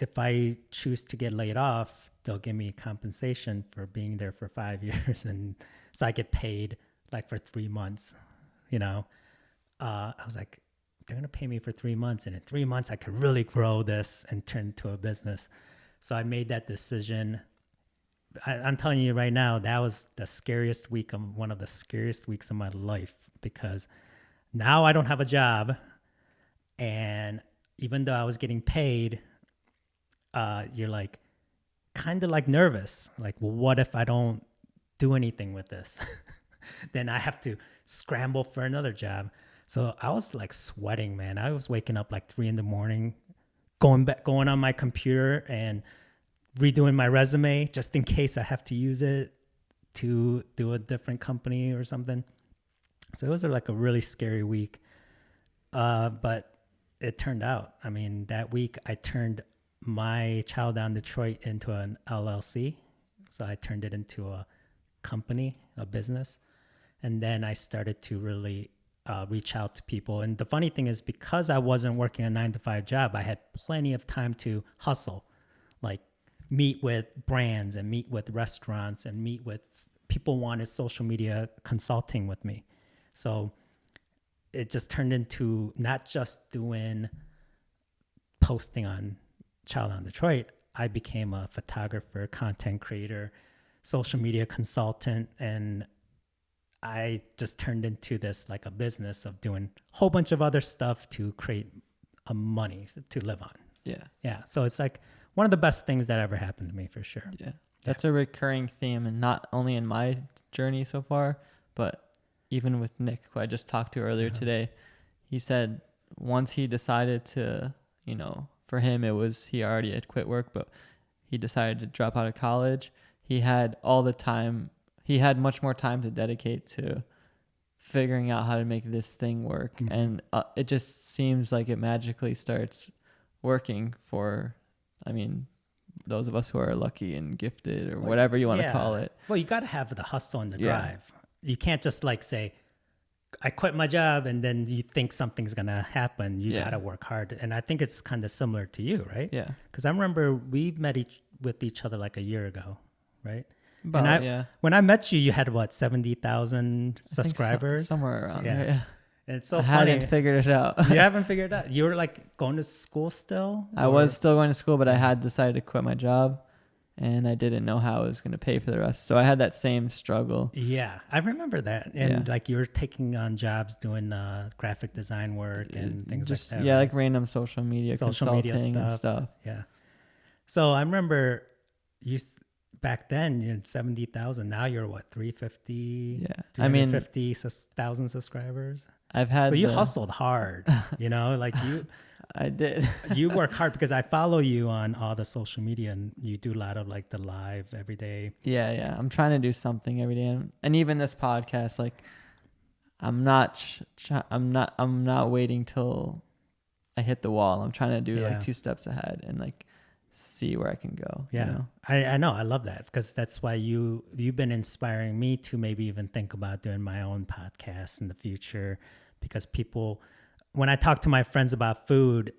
Speaker 2: if I choose to get laid off, they'll give me compensation for being there for 5 years. And so I get paid like for 3 months, I was like, they're going to pay me for 3 months. And in 3 months, I could really grow this and turn it into a business. So I made that decision. I'm telling you right now, that was the scariest week, one of the scariest weeks of my life, because now I don't have a job. And even though I was getting paid, you're like kind of like nervous. Like, well, what if I don't do anything with this? Then I have to scramble for another job. So I was like sweating, man. I was waking up like 3 a.m, going on my computer and redoing my resume just in case I have to use it to do a different company or something. So it was like a really scary week. But it turned out, I mean, that week I turned my Chowder in Detroit into an LLC. So I turned it into a company, a business. And then I started to really reach out to people. And the funny thing is, because I wasn't working a 9-to-5 job, I had plenty of time to hustle, like meet with brands and meet with restaurants and meet with people wanted social media consulting with me. So it just turned into not just doing posting on Chowder in Detroit. I became a photographer, content creator, social media consultant, and I just turned into this like a business of doing a whole bunch of other stuff to create a money to live on. Yeah. So it's like one of the best things that ever happened to me, for sure.
Speaker 1: Yeah. That's a recurring theme, and not only in my journey so far, but even with Nick, who I just talked to earlier today. He said once he decided to, for him, it was, he already had quit work, but he decided to drop out of college. He had all the time. He had much more time to dedicate to figuring out how to make this thing work.
Speaker 2: Mm-hmm.
Speaker 1: And it just seems like it magically starts working for, I mean, those of us who are lucky and gifted or whatever you want to call it.
Speaker 2: Well, you got to have the hustle and the
Speaker 1: Yeah.
Speaker 2: drive. You can't just like say, I quit my job and then you think something's going to happen. You
Speaker 1: Yeah.
Speaker 2: got to work hard. And I think it's kind of similar to you, right?
Speaker 1: Yeah.
Speaker 2: Because I remember we met with each other like a year ago, right?
Speaker 1: About,
Speaker 2: and
Speaker 1: yeah.
Speaker 2: when I met you, you had what, 70,000
Speaker 1: I think
Speaker 2: subscribers?
Speaker 1: somewhere around
Speaker 2: Yeah.
Speaker 1: there. Yeah.
Speaker 2: And it's so
Speaker 1: I
Speaker 2: funny.
Speaker 1: hadn't figured it out.
Speaker 2: You haven't figured it out. You were like going to school still?
Speaker 1: I was still going to school, but I had decided to quit my job, and I didn't know how I was going to pay for the rest. So I had that same struggle.
Speaker 2: Yeah, I remember that. And
Speaker 1: Yeah.
Speaker 2: like you were taking on jobs doing graphic design work and things
Speaker 1: Just,
Speaker 2: like that.
Speaker 1: yeah,
Speaker 2: right?
Speaker 1: like random social media consulting and stuff.
Speaker 2: Yeah. So I remember back then you had 70,000. Now you're what, 350?
Speaker 1: Yeah. I mean,
Speaker 2: 350,000 subscribers.
Speaker 1: I've had
Speaker 2: So you hustled hard, like
Speaker 1: I did.
Speaker 2: you work hard because I follow you on all the social media and you do a lot of like the live every day.
Speaker 1: Yeah. I'm trying to do something every day, and even this podcast, like, I'm not waiting till I hit the wall. I'm trying to do like 2 steps ahead and like see where I can go.
Speaker 2: Yeah,
Speaker 1: You know?
Speaker 2: I know. I love that because that's why you've been inspiring me to maybe even think about doing my own podcast in the future. Because when I talk to my friends about food,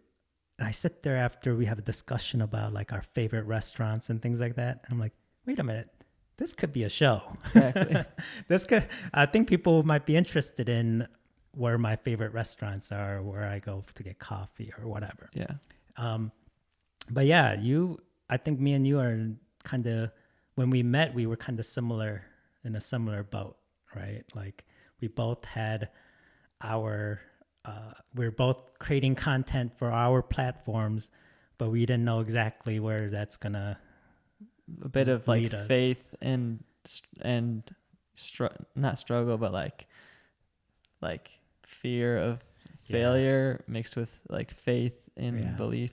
Speaker 2: I sit there after we have a discussion about like our favorite restaurants and things like that. I'm like, wait a minute, this could be a show.
Speaker 1: Exactly.
Speaker 2: I think people might be interested in where my favorite restaurants are, where I go to get coffee or whatever.
Speaker 1: Yeah.
Speaker 2: But yeah, I think me and you are kind of, when we met, we were kind of similar, in a similar boat, right? Like we both had we were both creating content for our platforms, but we didn't know exactly where that's gonna
Speaker 1: A bit of like
Speaker 2: lead us.
Speaker 1: faith and not struggle, but like fear of failure mixed with like faith and belief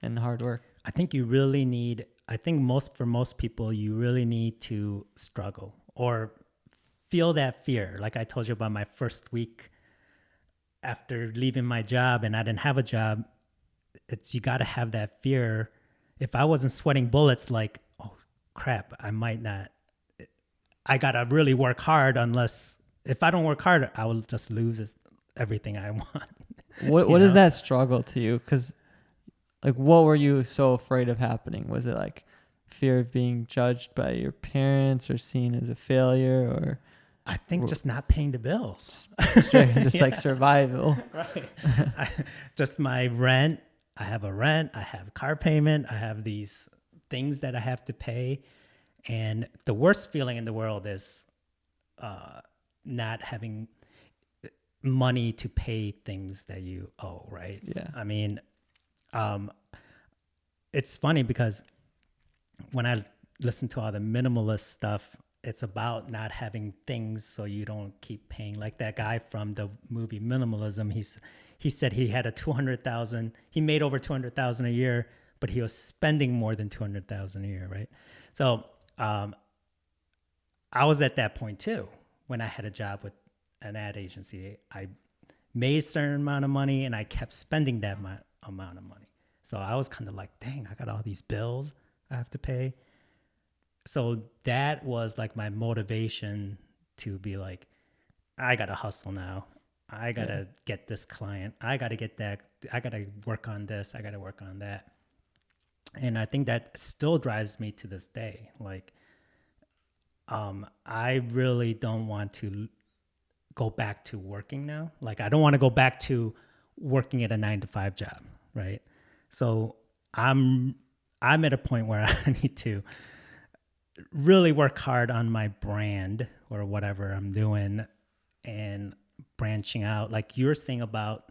Speaker 1: and hard work.
Speaker 2: I think for most people, you really need to struggle or feel that fear. Like I told you about my first week after leaving my job and I didn't have a job. You got to have that fear. If I wasn't sweating bullets, like, oh crap, I got to really work hard, if I don't work hard, I will just lose everything I want.
Speaker 1: What is that struggle to you? Because like, what were you so afraid of happening? Was it like fear of being judged by your parents or seen as a failure, or
Speaker 2: I think just not paying the bills.
Speaker 1: just like survival?
Speaker 2: Right. Just my rent. I have a rent. I have car payment. I have these things that I have to pay. And the worst feeling in the world is not having money to pay things that you owe, right?
Speaker 1: Yeah.
Speaker 2: I mean, it's funny because when I listen to all the minimalist stuff, it's about not having things so you don't keep paying. Like that guy from the movie Minimalism, he said he had he made over 200,000 a year, but he was spending more than 200,000 a year, right? So I was at that point too. When I had a job with an ad agency, I made a certain amount of money and I kept spending that amount of money. So I was kind of like, dang, I got all these bills I have to pay. So that was like my motivation to be like, I got to hustle now. I got to get this client. I got to get that. I got to work on this. I got to work on that. And I think that still drives me to this day. Like, I really don't want to go back to working now. Like, I don't want to go back to working at a 9-to-5 job, right? So I'm at a point where I need to really work hard on my brand or whatever I'm doing and branching out. Like you're saying about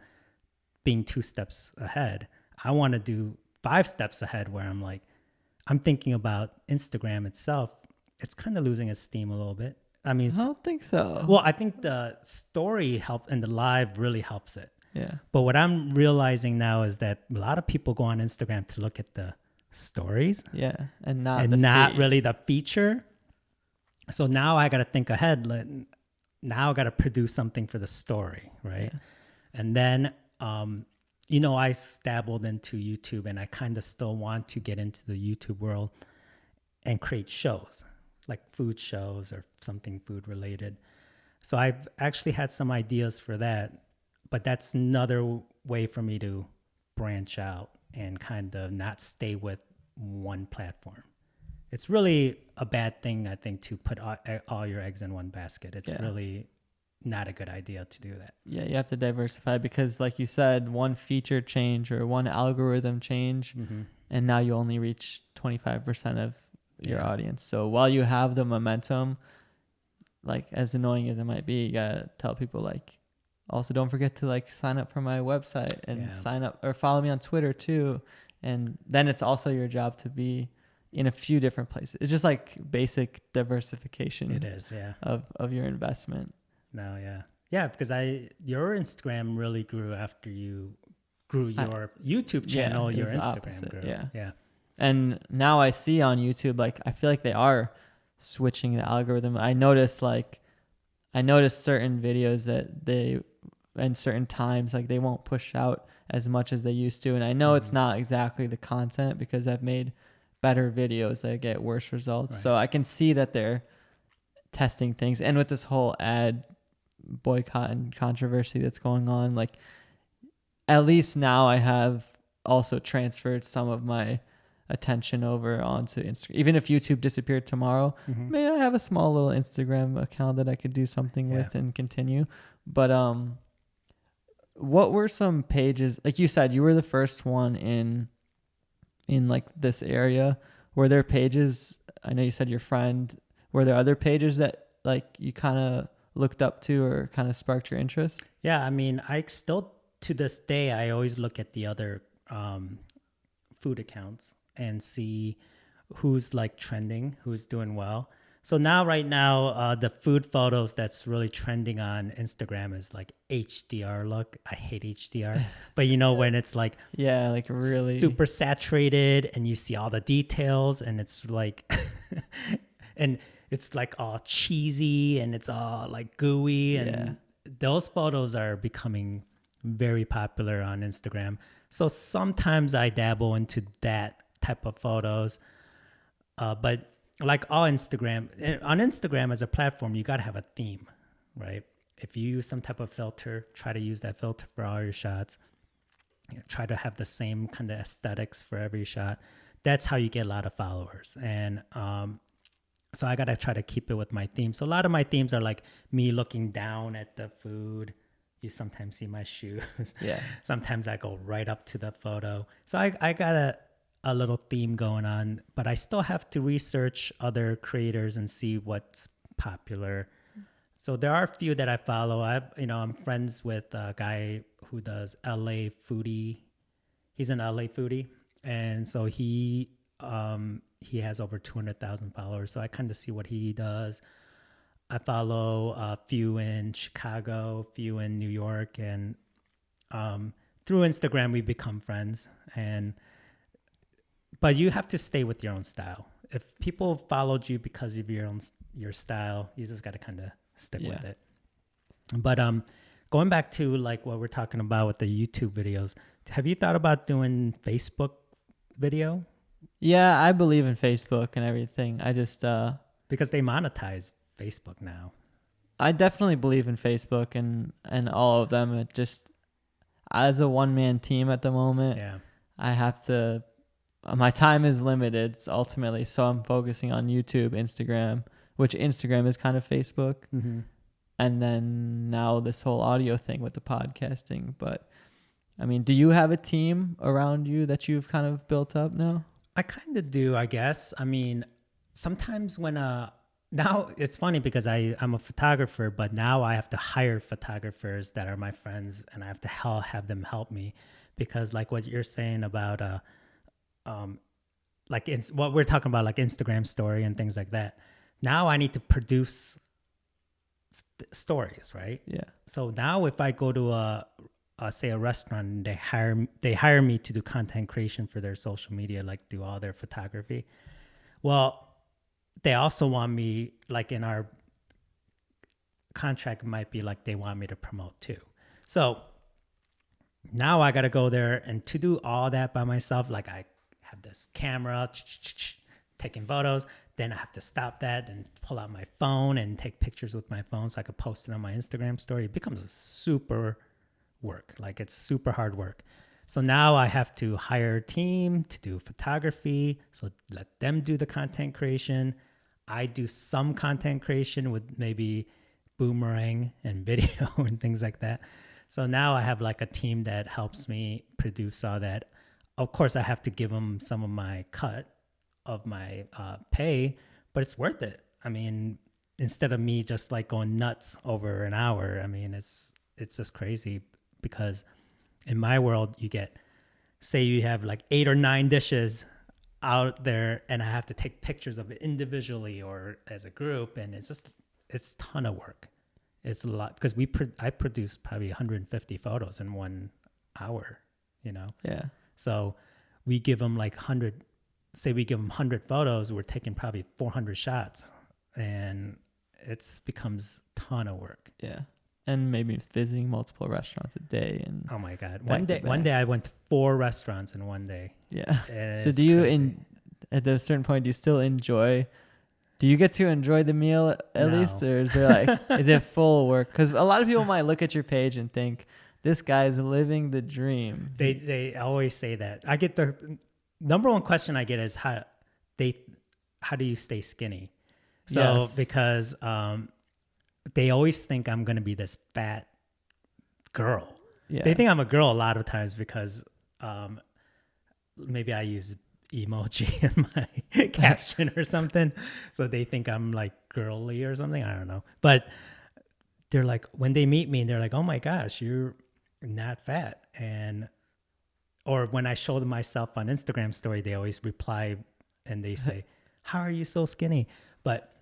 Speaker 2: being 2 steps ahead. I want to do 5 steps ahead where I'm like, I'm thinking about Instagram itself. It's kind of losing its steam a little bit. I mean,
Speaker 1: I don't think so.
Speaker 2: well, I think the story and the live really helps it.
Speaker 1: Yeah.
Speaker 2: But what I'm realizing now is that a lot of people go on Instagram to look at the stories.
Speaker 1: Yeah. And not
Speaker 2: really the feature. So now I got to think ahead. now I got to produce something for the story, right? And then, I dabbled into YouTube, and I kind of still want to get into the YouTube world and create shows, like food shows or something food related. So I've actually had some ideas for that, but that's another way for me to branch out and kind of not stay with one platform. It's really a bad thing, I think, to put all your eggs in one basket. It's really not a good idea to do that.
Speaker 1: Yeah, you have to diversify because, like you said, one feature change or one algorithm change, and now you only reach 25% of your audience. So while you have the momentum, like as annoying as it might be, you gotta tell people like, also don't forget to like sign up for my website and sign up or follow me on Twitter too. And then it's also your job to be in a few different places. It's just like basic diversification.
Speaker 2: It is, yeah.
Speaker 1: Of your investment.
Speaker 2: No, yeah. Yeah, because your Instagram really grew after you grew your YouTube channel, your Instagram grew. Yeah.
Speaker 1: And now I see on YouTube, like, I feel like they are switching the algorithm. I noticed certain videos that they, and certain times, like they won't push out as much as they used to. And I know it's not exactly the content because I've made better videos that get worse results. Right. So I can see that they're testing things. And with this whole ad boycott and controversy that's going on, like at least now I have also transferred some of my attention over onto Instagram. Even if YouTube disappeared tomorrow, may I have a small little Instagram account that I could do something with and continue. But what were some pages, like you said, you were the first one in like this area? Were there pages, I know you said your friend, were there other pages that like you kind of looked up to or kind of sparked your interest?
Speaker 2: Yeah, I mean, I still, to this day, I always look at the other food accounts and see who's like trending, who's doing well. So right now, the food photos that's really trending on Instagram is like HDR look. I hate HDR, but when it's like
Speaker 1: like really
Speaker 2: super saturated and you see all the details and it's like, and it's like all cheesy and it's all like gooey, and those photos are becoming very popular on Instagram. So sometimes I dabble into that type of photos, but like on Instagram as a platform, you got to have a theme, right? If you use some type of filter, try to use that filter for all your shots. Try to have the same kind of aesthetics for every shot. That's how you get a lot of followers. And so I got to try to keep it with my theme. So a lot of my themes are like me looking down at the food. You sometimes see my shoes.
Speaker 1: Yeah.
Speaker 2: Sometimes I go right up to the photo. So I got a little theme going on, but I still have to research other creators and see what's popular. So there are a few that I follow. I'm friends with a guy who does LA foodie. He's an LA foodie. And so he has over 200,000 followers. So I kind of see what he does. I follow a few in Chicago, a few in New York, and through Instagram, we become friends. But you have to stay with your own style. If people followed you because of your style, you just got to kind of stick with it. But going back to like what we're talking about with the YouTube videos, have you thought about doing Facebook video?
Speaker 1: Yeah, I believe in Facebook and everything. I just
Speaker 2: because they monetize Facebook now.
Speaker 1: I definitely believe in Facebook and all of them. It just, as a one-man team at the moment, I have to, my time is limited ultimately, so I'm focusing on YouTube, Instagram, which Instagram is kind of Facebook, and then now this whole audio thing with the podcasting. But I mean, do you have a team around you that you've kind of built up now?
Speaker 2: I kind of do, I guess. I mean, sometimes when now it's funny because I'm a photographer, but now I have to hire photographers that are my friends, and I have to have them help me, because like what you're saying about what we're talking about, like Instagram story and things like that. Now I need to produce stories, right?
Speaker 1: Yeah.
Speaker 2: So now if I go to say a restaurant and they hire me to do content creation for their social media, like do all their photography. Well, they also want me, like in our contract might be like they want me to promote too. So now I got to go there, and to do all that by myself, like I have this camera taking photos, then I have to stop that and pull out my phone and take pictures with my phone so I could post it on my Instagram story. It becomes a super work. Like it's super hard work. So now I have to hire a team to do photography. So let them do the content creation. I do some content creation with maybe boomerang and video and things like that. So now I have like a team that helps me produce all that. Of course, I have to give them some of my cut of my pay, but it's worth it. I mean, instead of me just like going nuts over an hour, I mean, it's just crazy because in my world, you get, say you have like 8 or 9 dishes out there and I have to take pictures of it individually or as a group. And it's a ton of work. It's a lot because I produce probably 150 photos in 1 hour, you know?
Speaker 1: Yeah.
Speaker 2: So we give them like 100, say we give them 100 photos, we're taking probably 400 shots and it becomes a ton of work.
Speaker 1: Yeah. And maybe visiting multiple restaurants a day. And
Speaker 2: oh my God. One day I went to 4 restaurants in one day.
Speaker 1: Yeah.
Speaker 2: And
Speaker 1: so do you, at a certain point, do you still do you get to enjoy the meal at least? Or is there like, is it full work? Because a lot of people might look at your page and think, this guy's living the dream.
Speaker 2: They always say that. I get the number one question I get is how do you stay skinny? So
Speaker 1: Yes.
Speaker 2: because they always think I'm going to be this fat girl.
Speaker 1: Yeah.
Speaker 2: They think I'm a girl a lot of times because maybe I use emoji in my caption or something. So they think I'm like girly or something. I don't know. But they're like, when they meet me, they're like, oh my gosh, you're not fat. Or when I show them myself on Instagram story, they always reply and they say, how are you so skinny? But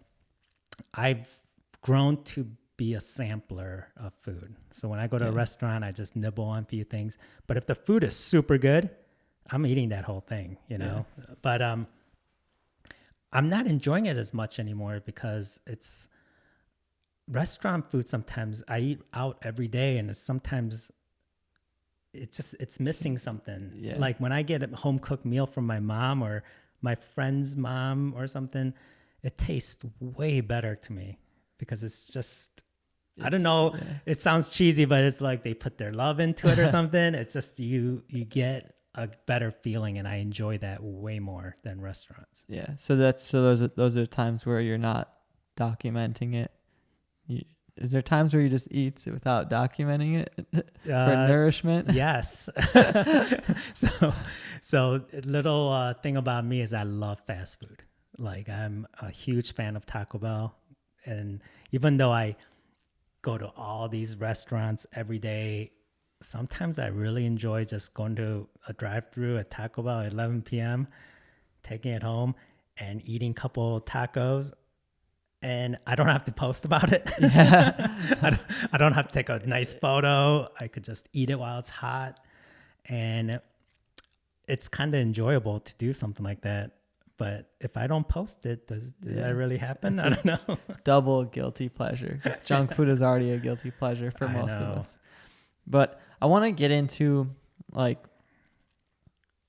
Speaker 2: I've grown to be a sampler of food. So when I go to a restaurant, I just nibble on a few things. But if the food is super good, I'm eating that whole thing, you know? Yeah. But I'm not enjoying it as much anymore because it's restaurant food. Sometimes I eat out every day and sometimes it's missing something. Yeah. Like when I get a home cooked meal from my mom or my friend's mom or something, it tastes way better to me because I don't know. Yeah. It sounds cheesy, but it's like they put their love into it or something. It's just you get a better feeling, and I enjoy that way more than restaurants.
Speaker 1: Yeah. So those are times where you're not documenting it. Is there times where you just eat without documenting it for nourishment?
Speaker 2: Yes. So a little thing about me is I love fast food. Like I'm a huge fan of Taco Bell. And even though I go to all these restaurants every day, sometimes I really enjoy just going to a drive-thru at Taco Bell at 11 p.m., taking it home and eating a couple tacos. And I don't have to post about it. Yeah. I don't have to take a nice photo. I could just eat it while it's hot. And it's kind of enjoyable to do something like that. But if I don't post it, did that really happen? I don't know.
Speaker 1: Double guilty pleasure. 'Cause junk food is already a guilty pleasure for most of us. But I want to get into I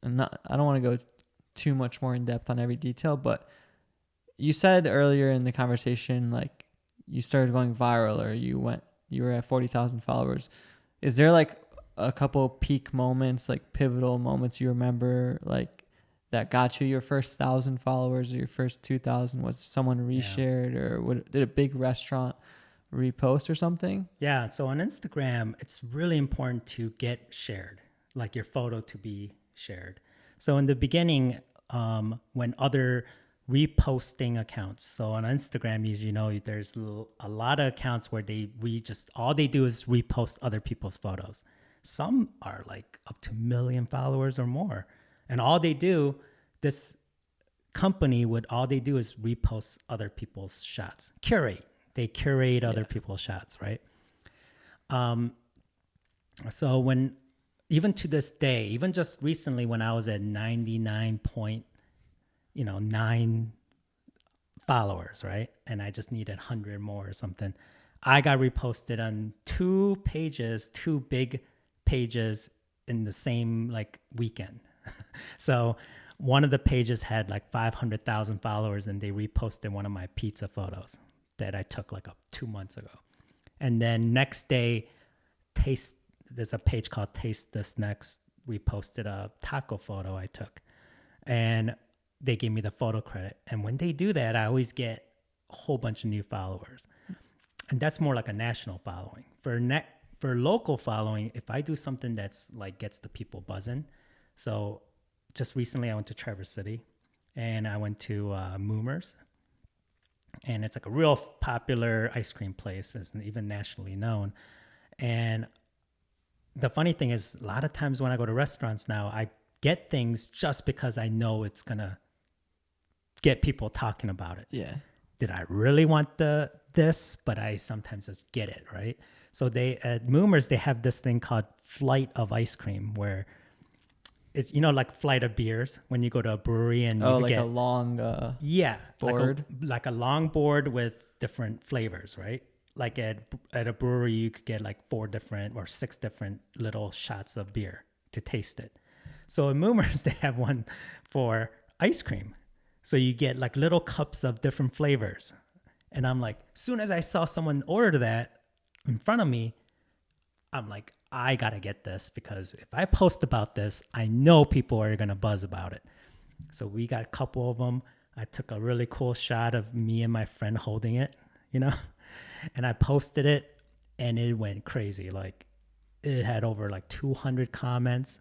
Speaker 1: don't want to go too much more in depth on every detail, but you said earlier in the conversation, like you started going viral or you were at 40,000 followers. Is there like a couple peak moments, like pivotal moments you remember, like that got you your first 1,000 followers or your first 2,000? Was someone reshared or did a big restaurant repost or something? Yeah.
Speaker 2: So on Instagram, it's really important to get shared, like your photo to be shared. So in the beginning, when other reposting accounts. So on Instagram, there's a lot of accounts where all they do is repost other people's photos. Some are like up to 1 million followers or more. And this company all they do is repost other people's shots. They curate other people's shots, right? So even to this day, even just recently when I was at 99.9 followers, right? And I just needed 100 more or something. I got reposted on two big pages in the same like weekend. So one of the pages had like 500,000 followers, and they reposted one of my pizza photos that I took like 2 months ago. And then next day, there's a page called Taste This Next, reposted a taco photo I took, and they gave me the photo credit. And when they do that, I always get a whole bunch of new followers. And that's more like a national following. For local following, if I do something that's like gets the people buzzing. So just recently I went to Traverse City, and I went to Moomers. And it's like a real popular ice cream place. It's even nationally known. And the funny thing is, a lot of times when I go to restaurants now, I get things just because I know it's going to get people talking about it.
Speaker 1: Yeah.
Speaker 2: Did I really want this? But I sometimes just get it, right? So at Moomers, they have this thing called Flight of Ice Cream, where it's, like Flight of Beers when you go to a brewery and you
Speaker 1: like
Speaker 2: get
Speaker 1: a long
Speaker 2: board.
Speaker 1: board.
Speaker 2: Like a long board with different flavors, right? Like at a brewery, you could get like 4 different or 6 different little shots of beer to taste it. So in Moomers, they have one for ice cream. So you get like little cups of different flavors. And I'm like, soon as I saw someone order that in front of me, I'm like, I got to get this, because if I post about this, I know people are going to buzz about it. So we got a couple of them. I took a really cool shot of me and my friend holding it, and I posted it, and it went crazy. Like, it had over like 200 comments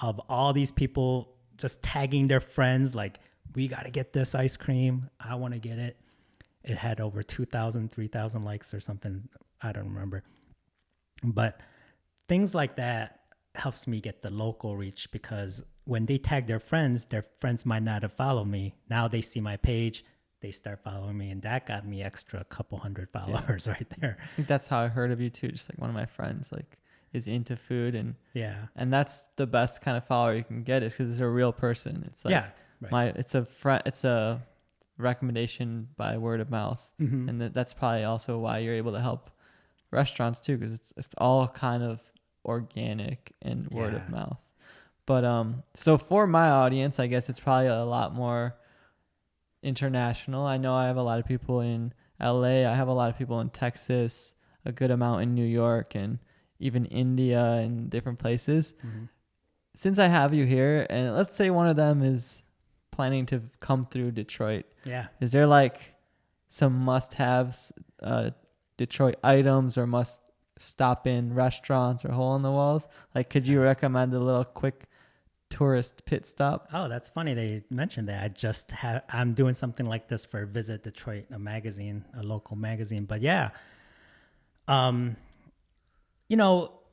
Speaker 2: of all these people just tagging their friends, like, we got to get this ice cream. I want to get it. It had over 2,000, 3,000 likes or something. I don't remember. But things like that helps me get the local reach, because when they tag their friends might not have followed me. Now they see my page, they start following me, and that got me extra couple hundred followers right there.
Speaker 1: I think that's how I heard of you too. Just like one of my friends is into food, and that's the best kind of follower you can get, is because it's a real person. It's like right. It's a recommendation by word of mouth, and that's probably also why you're able to help restaurants too, because it's all kind of organic and word of mouth. But so for my audience, I guess it's probably a lot more international. I know I have a lot of people in LA, I have a lot of people in Texas, a good amount in New York, and even India and different places. Since I have you here, and let's say one of them is planning to come through Detroit, is there like some must-haves, Detroit items, or must stop in restaurants or hole in the walls? Like, could you recommend a little quick tourist pit stop?
Speaker 2: Oh, that's funny they mentioned that. I'm doing something like this for Visit Detroit, a local magazine. But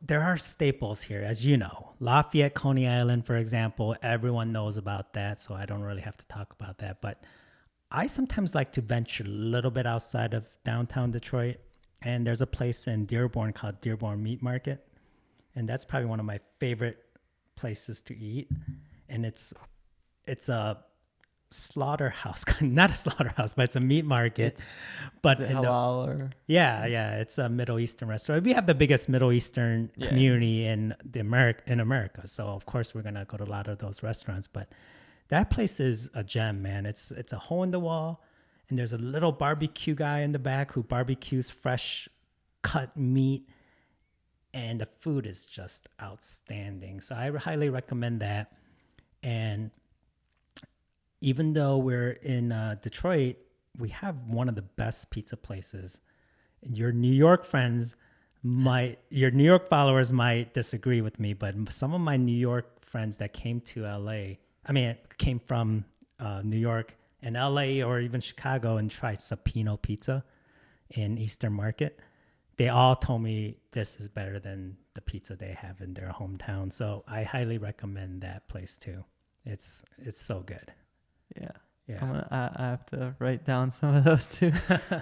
Speaker 2: there are staples here, as you know. Lafayette, Coney Island, for example, everyone knows about that, so I don't really have to talk about that. But I sometimes like to venture a little bit outside of downtown Detroit. And there's a place in Dearborn called Dearborn Meat Market. And that's probably one of my favorite places to eat. And it's a slaughterhouse, not a slaughterhouse, but it's a meat market. But
Speaker 1: is it halal or?
Speaker 2: Yeah, it's a Middle Eastern restaurant. We have the biggest Middle Eastern community in America. So of course we're gonna go to a lot of those restaurants. But that place is a gem, man. It's a hole in the wall. And there's a little barbecue guy in the back who barbecues fresh cut meat. And the food is just outstanding. So I highly recommend that. And even though we're in Detroit, we have one of the best pizza places. Your New York followers might disagree with me, but some of my New York friends that came from New York and LA or even Chicago and tried Supino Pizza in Eastern Market, they all told me this is better than the pizza they have in their hometown. So I highly recommend that place too. It's so good.
Speaker 1: Yeah. I have to write down some of those too.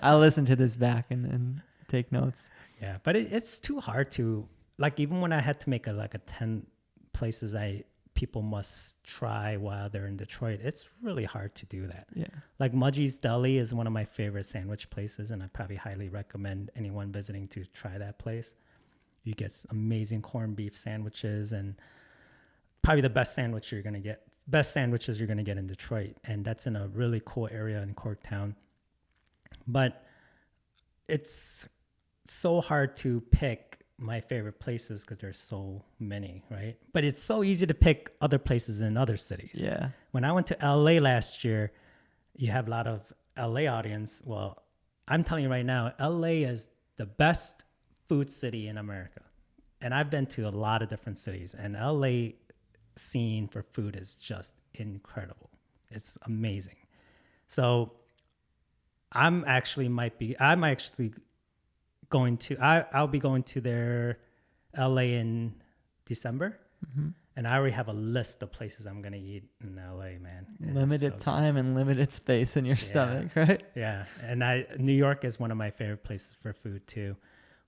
Speaker 1: I'll listen to this back and take notes.
Speaker 2: Yeah, but it's too hard to, like, even when I had to make a 10 places I people must try while they're in Detroit. It's really hard to do that.
Speaker 1: Yeah.
Speaker 2: Like Mudgie's Deli is one of my favorite sandwich places, and I probably highly recommend anyone visiting to try that place. You get amazing corned beef sandwiches, and probably the best sandwiches you're gonna get in Detroit, and that's in a really cool area in Corktown. But it's so hard to pick my favorite places because there's so many, right? But it's so easy to pick other places in other cities.
Speaker 1: Yeah.
Speaker 2: When I went to LA last year, you have a lot of LA audience. Well, I'm telling you right now, LA is the best food city in America. And I've been to a lot of different cities, and LA scene for food is just incredible. It's amazing. So I'm actually I'll be going to their LA in December.
Speaker 1: Mm-hmm.
Speaker 2: And I already have a list of places I'm going to eat in LA, man.
Speaker 1: Limited time and limited space in your stomach, right?
Speaker 2: Yeah. And New York is one of my favorite places for food too.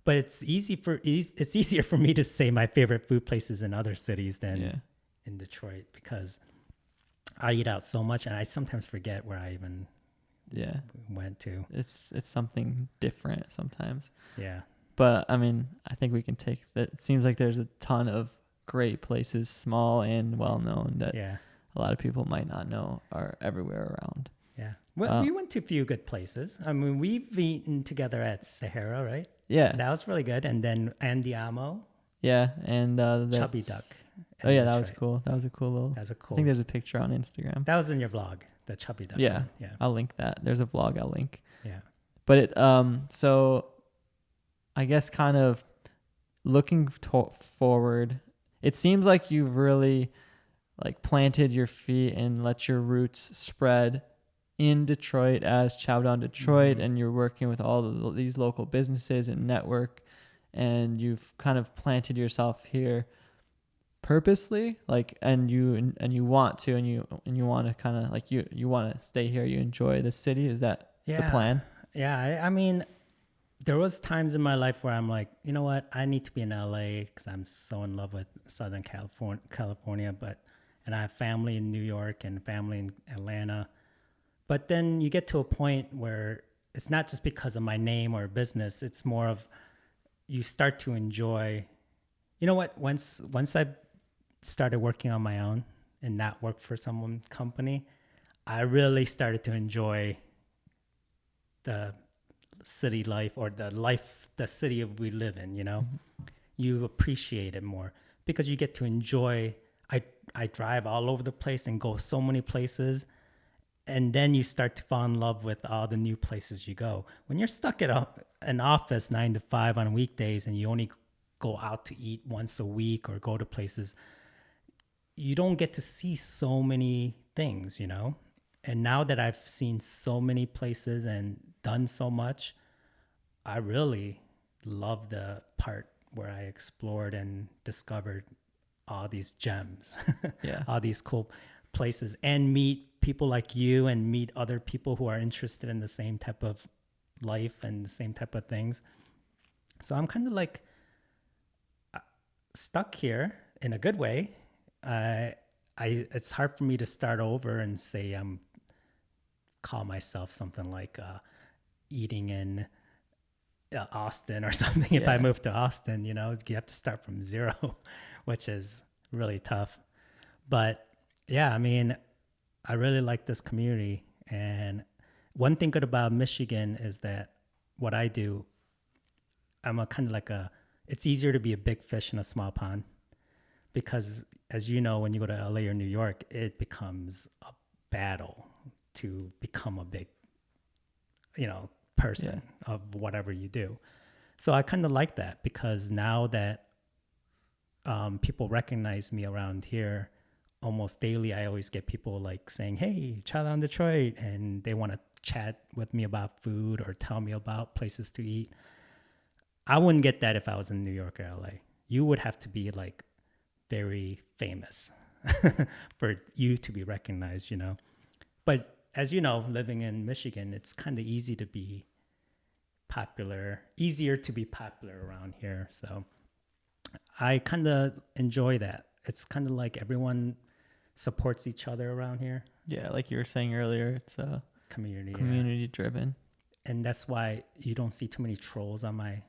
Speaker 2: But it's easier for me to say my favorite food places in other cities than in Detroit, because I eat out so much and I sometimes forget where I even went to.
Speaker 1: It's something different sometimes.
Speaker 2: Yeah.
Speaker 1: But I mean, I think we can take that. It seems like there's a ton of great places, small and well known, that a lot of people might not know are everywhere around.
Speaker 2: Yeah. Well, we went to a few good places. I mean, we've eaten together at Sahara, right?
Speaker 1: Yeah.
Speaker 2: That was really good. And then Andiamo.
Speaker 1: Yeah. And
Speaker 2: Chubby Duck.
Speaker 1: Oh, yeah. That was cool. That was a cool little.
Speaker 2: That's a cool.
Speaker 1: I think there's a picture on Instagram.
Speaker 2: That was in your vlog, the Chubby Duck.
Speaker 1: Yeah.
Speaker 2: One. Yeah.
Speaker 1: I'll link that. There's a vlog I'll link.
Speaker 2: Yeah.
Speaker 1: But it, so I guess kind of looking forward, it seems like you've really like planted your feet and let your roots spread in Detroit as Chowder Detroit, and you're working with all these local businesses and network, and you've kind of planted yourself here purposely, like, and you want to, and you want to kind of like you want to stay here. You enjoy the city. Is that the plan?
Speaker 2: Yeah. I mean, there was times in my life where I'm like, you know what, I need to be in LA because I'm so in love with Southern California, and I have family in New York and family in Atlanta. But then you get to a point where it's not just because of my name or business. It's more of you start to enjoy, you know what, once I started working on my own and not work for someone company, I really started to enjoy the city life, or the city we live in, you know. Mm-hmm. You appreciate it more because you get to enjoy. I drive all over the place and go so many places, and then you start to fall in love with all the new places you go. When you're stuck at an office 9 to 5 on weekdays and you only go out to eat once a week or go to places, you don't get to see so many things, you know. And now that I've seen so many places and done so much, I really love the part where I explored and discovered all these gems, all these cool places, and meet people like you and meet other people who are interested in the same type of life and the same type of things. So I'm kind of like stuck here in a good way. It's hard for me to start over and say call myself something like eating in Austin or something. If I move to Austin, you know, you have to start from zero, which is really tough. But yeah, I mean, I really like this community. And one thing good about Michigan is that what I do, I'm a kind of like it's easier to be a big fish in a small pond, because as you know, when you go to LA or New York, it becomes a battle to become a big, you know, person of whatever you do. So I kind of like that, because now that people recognize me around here almost daily, I always get people like saying, hey, Chowder Detroit, and they want to chat with me about food or tell me about places to eat. I wouldn't get that if I was in New York or LA. You would have to be like very famous for you to be recognized, you know. But as you know, living in Michigan, it's kind of easier to be popular around here. So I kind of enjoy that. it's kind of like everyone supports each other around here.
Speaker 1: Yeah, like you were saying earlier, it's community driven.
Speaker 2: And that's why you don't see too many trolls on my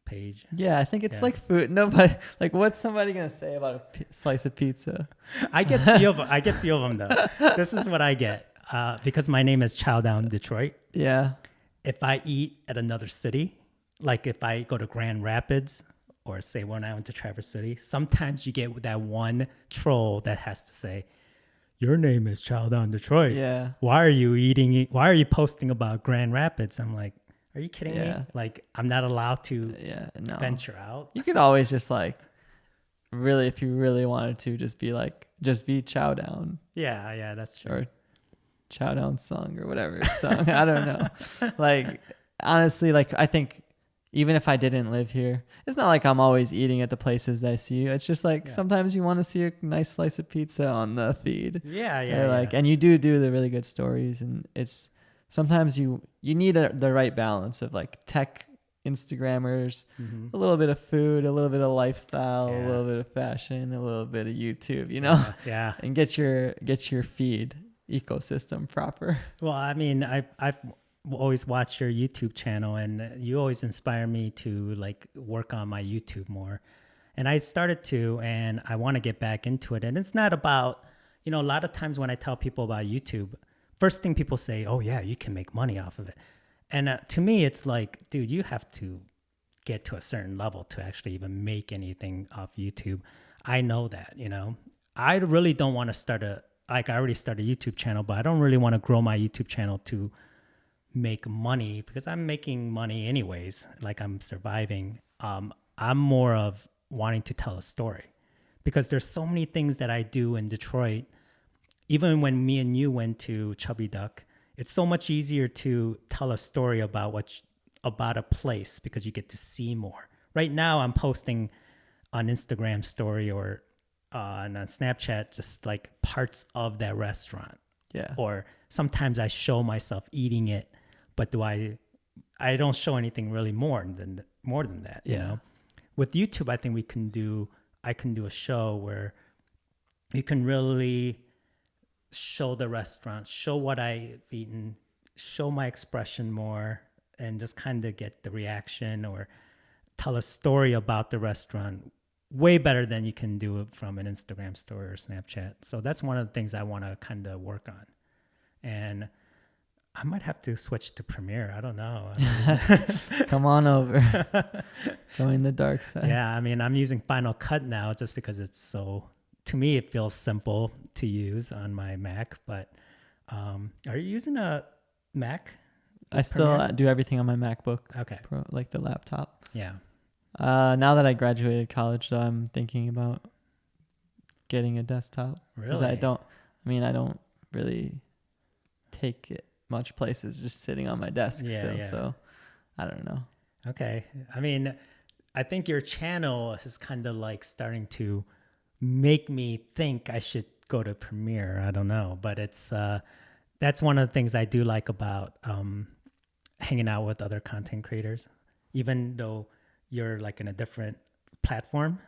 Speaker 2: page.
Speaker 1: Yeah, I think it's like food. Nobody like what's somebody gonna say about a slice of pizza?
Speaker 2: I get few of them though. This is what I get because my name is Chowder, Detroit.
Speaker 1: Yeah.
Speaker 2: If I eat at another city, like if I go to Grand Rapids or say when I went to Traverse City, sometimes you get that one troll that has to say, "Your name is Chowder, Detroit.
Speaker 1: Yeah.
Speaker 2: Why are you posting about Grand Rapids?" I'm like, are you kidding me? Like, I'm not allowed to venture out.
Speaker 1: You could always just like, really, if you really wanted to, just be Chow Down.
Speaker 2: Yeah, that's true.
Speaker 1: Or Chow Down Song or whatever song. I don't know. Like, honestly, like, I think even if I didn't live here, it's not like I'm always eating at the places that I see you. It's just like sometimes you want to see a nice slice of pizza on the feed.
Speaker 2: Yeah.
Speaker 1: And you do the really good stories, and it's sometimes you need the right balance of like tech Instagrammers, a little bit of food, a little bit of lifestyle, a little bit of fashion, a little bit of YouTube, you know?
Speaker 2: Yeah.
Speaker 1: And get your feed ecosystem proper.
Speaker 2: Well, I mean, I've always watched your YouTube channel, and you always inspire me to like work on my YouTube more. And I started to, and I want to get back into it. And it's not about, a lot of times when I tell people about YouTube, first thing people say, "Oh yeah, you can make money off of it." And to me, it's like, dude, you have to get to a certain level to actually even make anything off YouTube. I know that, I really don't want to I already started a YouTube channel, but I don't really want to grow my YouTube channel to make money because I'm making money anyways. Like I'm surviving. I'm more of wanting to tell a story because there's so many things that I do in Detroit. Even when me and you went to Chubby Duck, it's so much easier to tell a story about about a place because you get to see more. Right now, I'm posting on Instagram story or on Snapchat just like parts of that restaurant.
Speaker 1: Yeah.
Speaker 2: Or sometimes I show myself eating it, but I don't show anything really more than that. You know, with YouTube, I think I can do a show where you can really show the restaurant, show what I've eaten, show my expression more, and just kind of get the reaction or tell a story about the restaurant way better than you can do it from an Instagram story or Snapchat. So that's one of the things I want to kind of work on. And I might have to switch to Premiere. I don't know.
Speaker 1: Come on over. Join the dark side.
Speaker 2: Yeah, I mean, I'm using Final Cut now just because to me, it feels simple to use on my Mac. But are you using a Mac?
Speaker 1: I still do everything on my MacBook Pro, like the laptop.
Speaker 2: Yeah.
Speaker 1: Now that I graduated college, though, I'm thinking about getting a desktop.
Speaker 2: Really?
Speaker 1: Because I don't really take it much places just sitting on my desk still. Yeah. So I don't know.
Speaker 2: Okay. I mean, I think your channel is kind of like starting to make me think I should go to Premiere. I don't know, but it's that's one of the things I do like about hanging out with other content creators. Even though you're like in a different platform,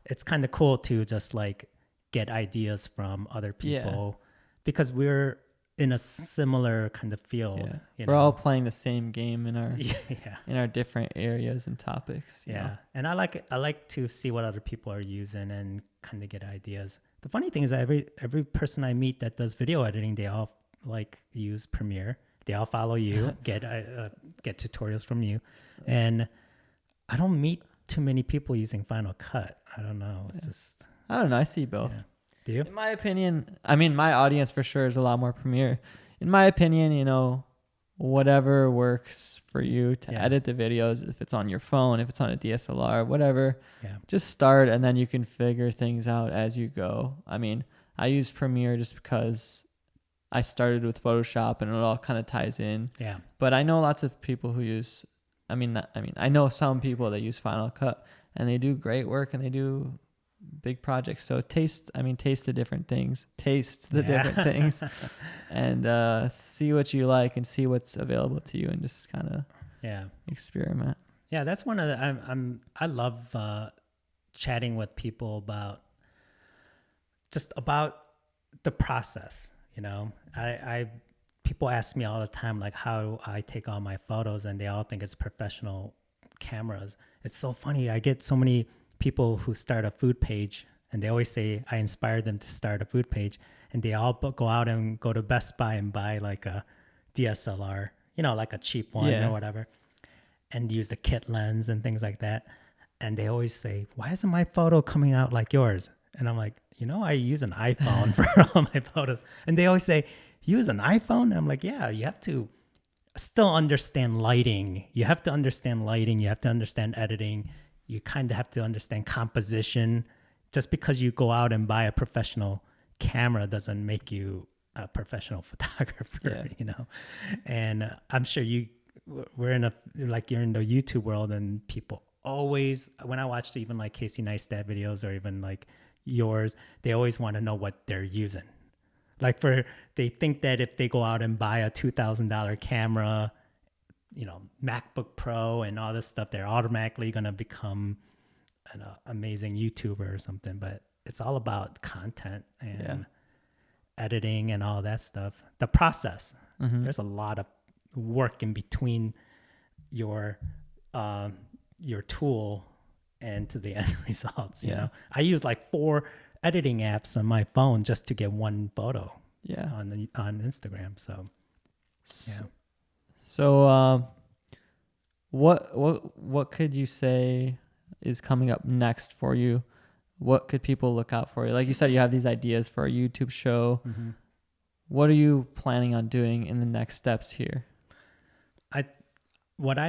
Speaker 2: it's kind of cool to just like get ideas from other people because we're in a similar kind of field.
Speaker 1: Yeah. We're all playing the same game in our different areas and topics. You know?
Speaker 2: And I like to see what other people are using and kind of get ideas. The funny thing is that every person I meet that does video editing, they all like use Premiere. They all follow you, get tutorials from you, and I don't meet too many people using Final Cut. I don't know. It's just
Speaker 1: I don't know. I see both.
Speaker 2: Yeah. Do you?
Speaker 1: In my opinion, I mean, my audience for sure is a lot more Premiere. In my opinion, whatever works for you to edit the videos, if it's on your phone, if it's on a DSLR, whatever, just start and then you can figure things out as you go. I mean, I use Premiere just because I started with Photoshop and it all kind of ties in. Yeah. But I know lots of people who use, I know some people that use Final Cut and they do great work and they do big projects. So taste the different things, different things and see what you like and see what's available to you and just kind of experiment.
Speaker 2: Yeah, that's one of the I love chatting with people about just about the process. You know, I people ask me all the time like how I take all my photos, and they all think it's professional cameras. It's so funny. I get so many people who start a food page, and they always say I inspired them to start a food page, and they all go out and go to Best Buy and buy like a DSLR, you know, like a cheap one or whatever, and use the kit lens and things like that. And they always say, why isn't my photo coming out like yours? And I'm like, you know, I use an iPhone for all my photos. And they always say, use an iPhone? And I'm like, yeah, you have to still understand lighting. You have to understand lighting. You have to understand editing. You kind of have to understand composition. Just because you go out and buy a professional camera doesn't make you a professional photographer, you know? And I'm sure you're in the YouTube world, and people always, when I watched even like Casey Neistat videos or even like yours, they always want to know what they're using. Like they think that if they go out and buy a $2,000 camera, you know, MacBook Pro and all this stuff, they're automatically going to become an amazing YouTuber or something. But it's all about content and editing and all that stuff. The process. There's a lot of work in between your tool and to the end results. You know, I use like 4 editing apps on my phone just to get one photo on Instagram.
Speaker 1: So what could you say is coming up next for you? What could people look out for you? Like you said, you have these ideas for a YouTube show. What are you planning on doing in the next steps here?
Speaker 2: What I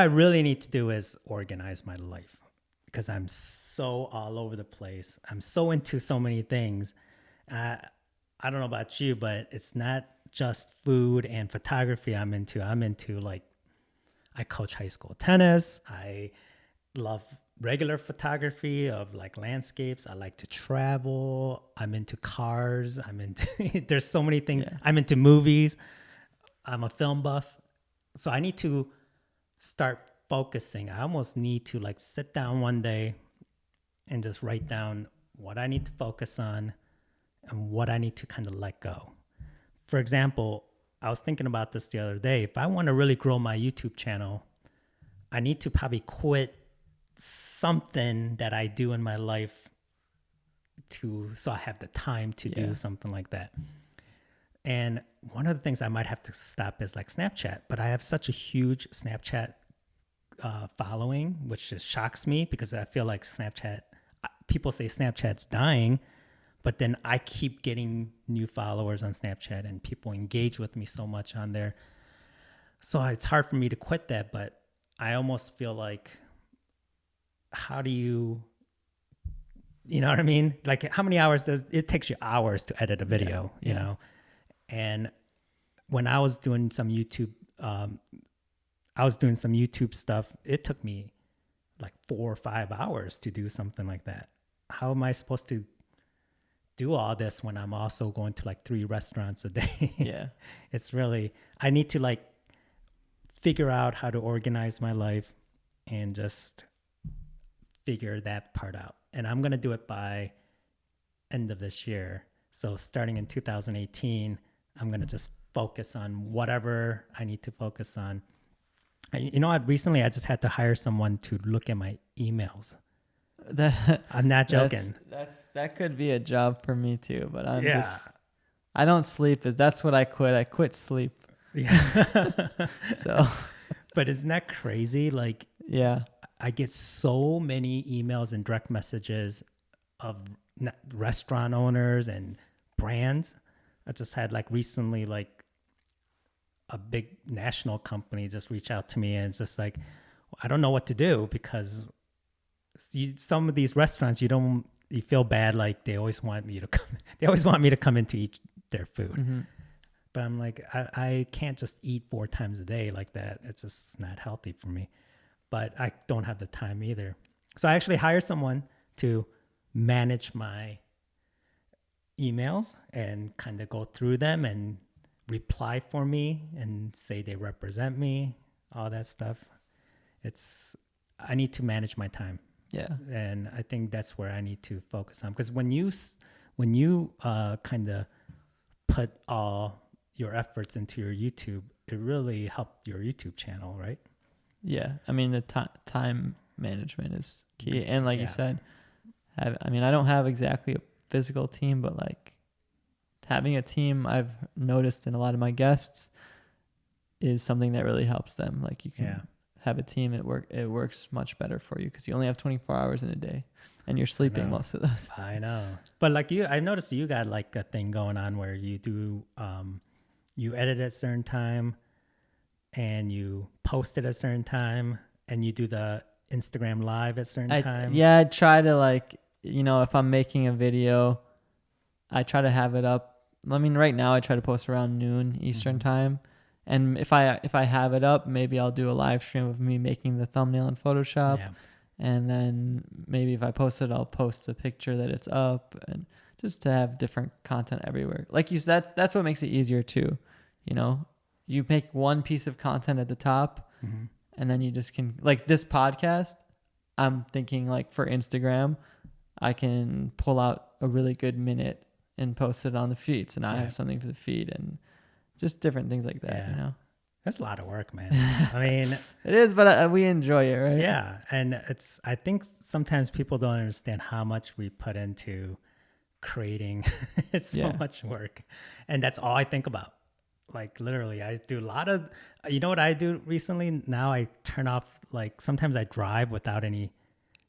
Speaker 2: really need to do is organize my life, because I'm so all over the place. I'm so into so many things. I don't know about you, but it's not just food and photography I'm into like, I coach high school tennis. I love regular photography of like landscapes. I like to travel. I'm into cars. There's so many things. I'm into movies. I'm a film buff. So I need to start focusing. I almost need to like sit down one day and just write down what I need to focus on and what I need to kind of let go. For example, I was thinking about this the other day. If I want to really grow my YouTube channel, I need to probably quit something that I do in my life so I have the time to do something like that. And one of the things I might have to stop is like Snapchat, but I have such a huge Snapchat following, which just shocks me, because I feel like people say Snapchat's dying, but then I keep getting new followers on Snapchat and people engage with me so much on there. So it's hard for me to quit that, but I almost feel like, how do you know what I mean? Like, how many hours it takes you hours to edit a video, you know? And when I was doing some YouTube, stuff, it took me like 4 or 5 hours to do something like that. How am I supposed to do all this when I'm also going to like 3 restaurants a day? It's really, I need to like figure out how to organize my life and just figure that part out. And I'm going to do it by end of this year. So starting in 2018, I'm going to just focus on whatever I need to focus on. And you know what? Recently, I just had to hire someone to look at my emails. I'm not joking.
Speaker 1: That could be a job for me too, but I don't sleep. That's what I quit. I quit sleep.
Speaker 2: Yeah.
Speaker 1: So,
Speaker 2: but isn't that crazy? Like, I get so many emails and direct messages of restaurant owners and brands. I just had like recently, like a big national company just reach out to me, and it's just like, I don't know what to do, because some of these restaurants, you feel bad. Like they always want me to come in to eat their food. But I'm like, I can't just eat 4 times a day like that. It's just not healthy for me. But I don't have the time either. So I actually hired someone to manage my emails and kind of go through them and reply for me and say they represent me, all that stuff. I need to manage my time.
Speaker 1: Yeah.
Speaker 2: And I think that's where I need to focus on, because when you kind of put all your efforts into your YouTube, it really helped your YouTube channel, right?
Speaker 1: Yeah. I mean, the time management is key. And like you
Speaker 2: Yeah.
Speaker 1: said, I mean, I don't have exactly a physical team, but like having a team, I've noticed in a lot of my guests, is something that really helps them. Like you can have a team, it works much better for you because you only have 24 hours in a day and you're sleeping most of those.
Speaker 2: I know. But like I noticed you got like a thing going on where you do, you edit at a certain time and you post it at a certain time and you do the Instagram live at a certain time.
Speaker 1: Yeah, I try to like, if I'm making a video, I try to have it up. I mean, right now I try to post around noon Eastern time. And if I have it up, maybe I'll do a live stream of me making the thumbnail in Photoshop. Yeah. And then maybe if I post it, I'll post the picture that it's up, and just to have different content everywhere. Like you said, that's what makes it easier too. You make one piece of content at the top, and then you just can, like this podcast, I'm thinking like for Instagram, I can pull out a really good minute and post it on the feed. So now I have something for the feed, and just different things like that,
Speaker 2: That's a lot of work, man. I mean,
Speaker 1: it is, but we enjoy it, right?
Speaker 2: Yeah. And I think sometimes people don't understand how much we put into creating. It's so much work. And that's all I think about. Like literally, I do a lot of, you know what I do recently? Now I turn off, like sometimes I drive without any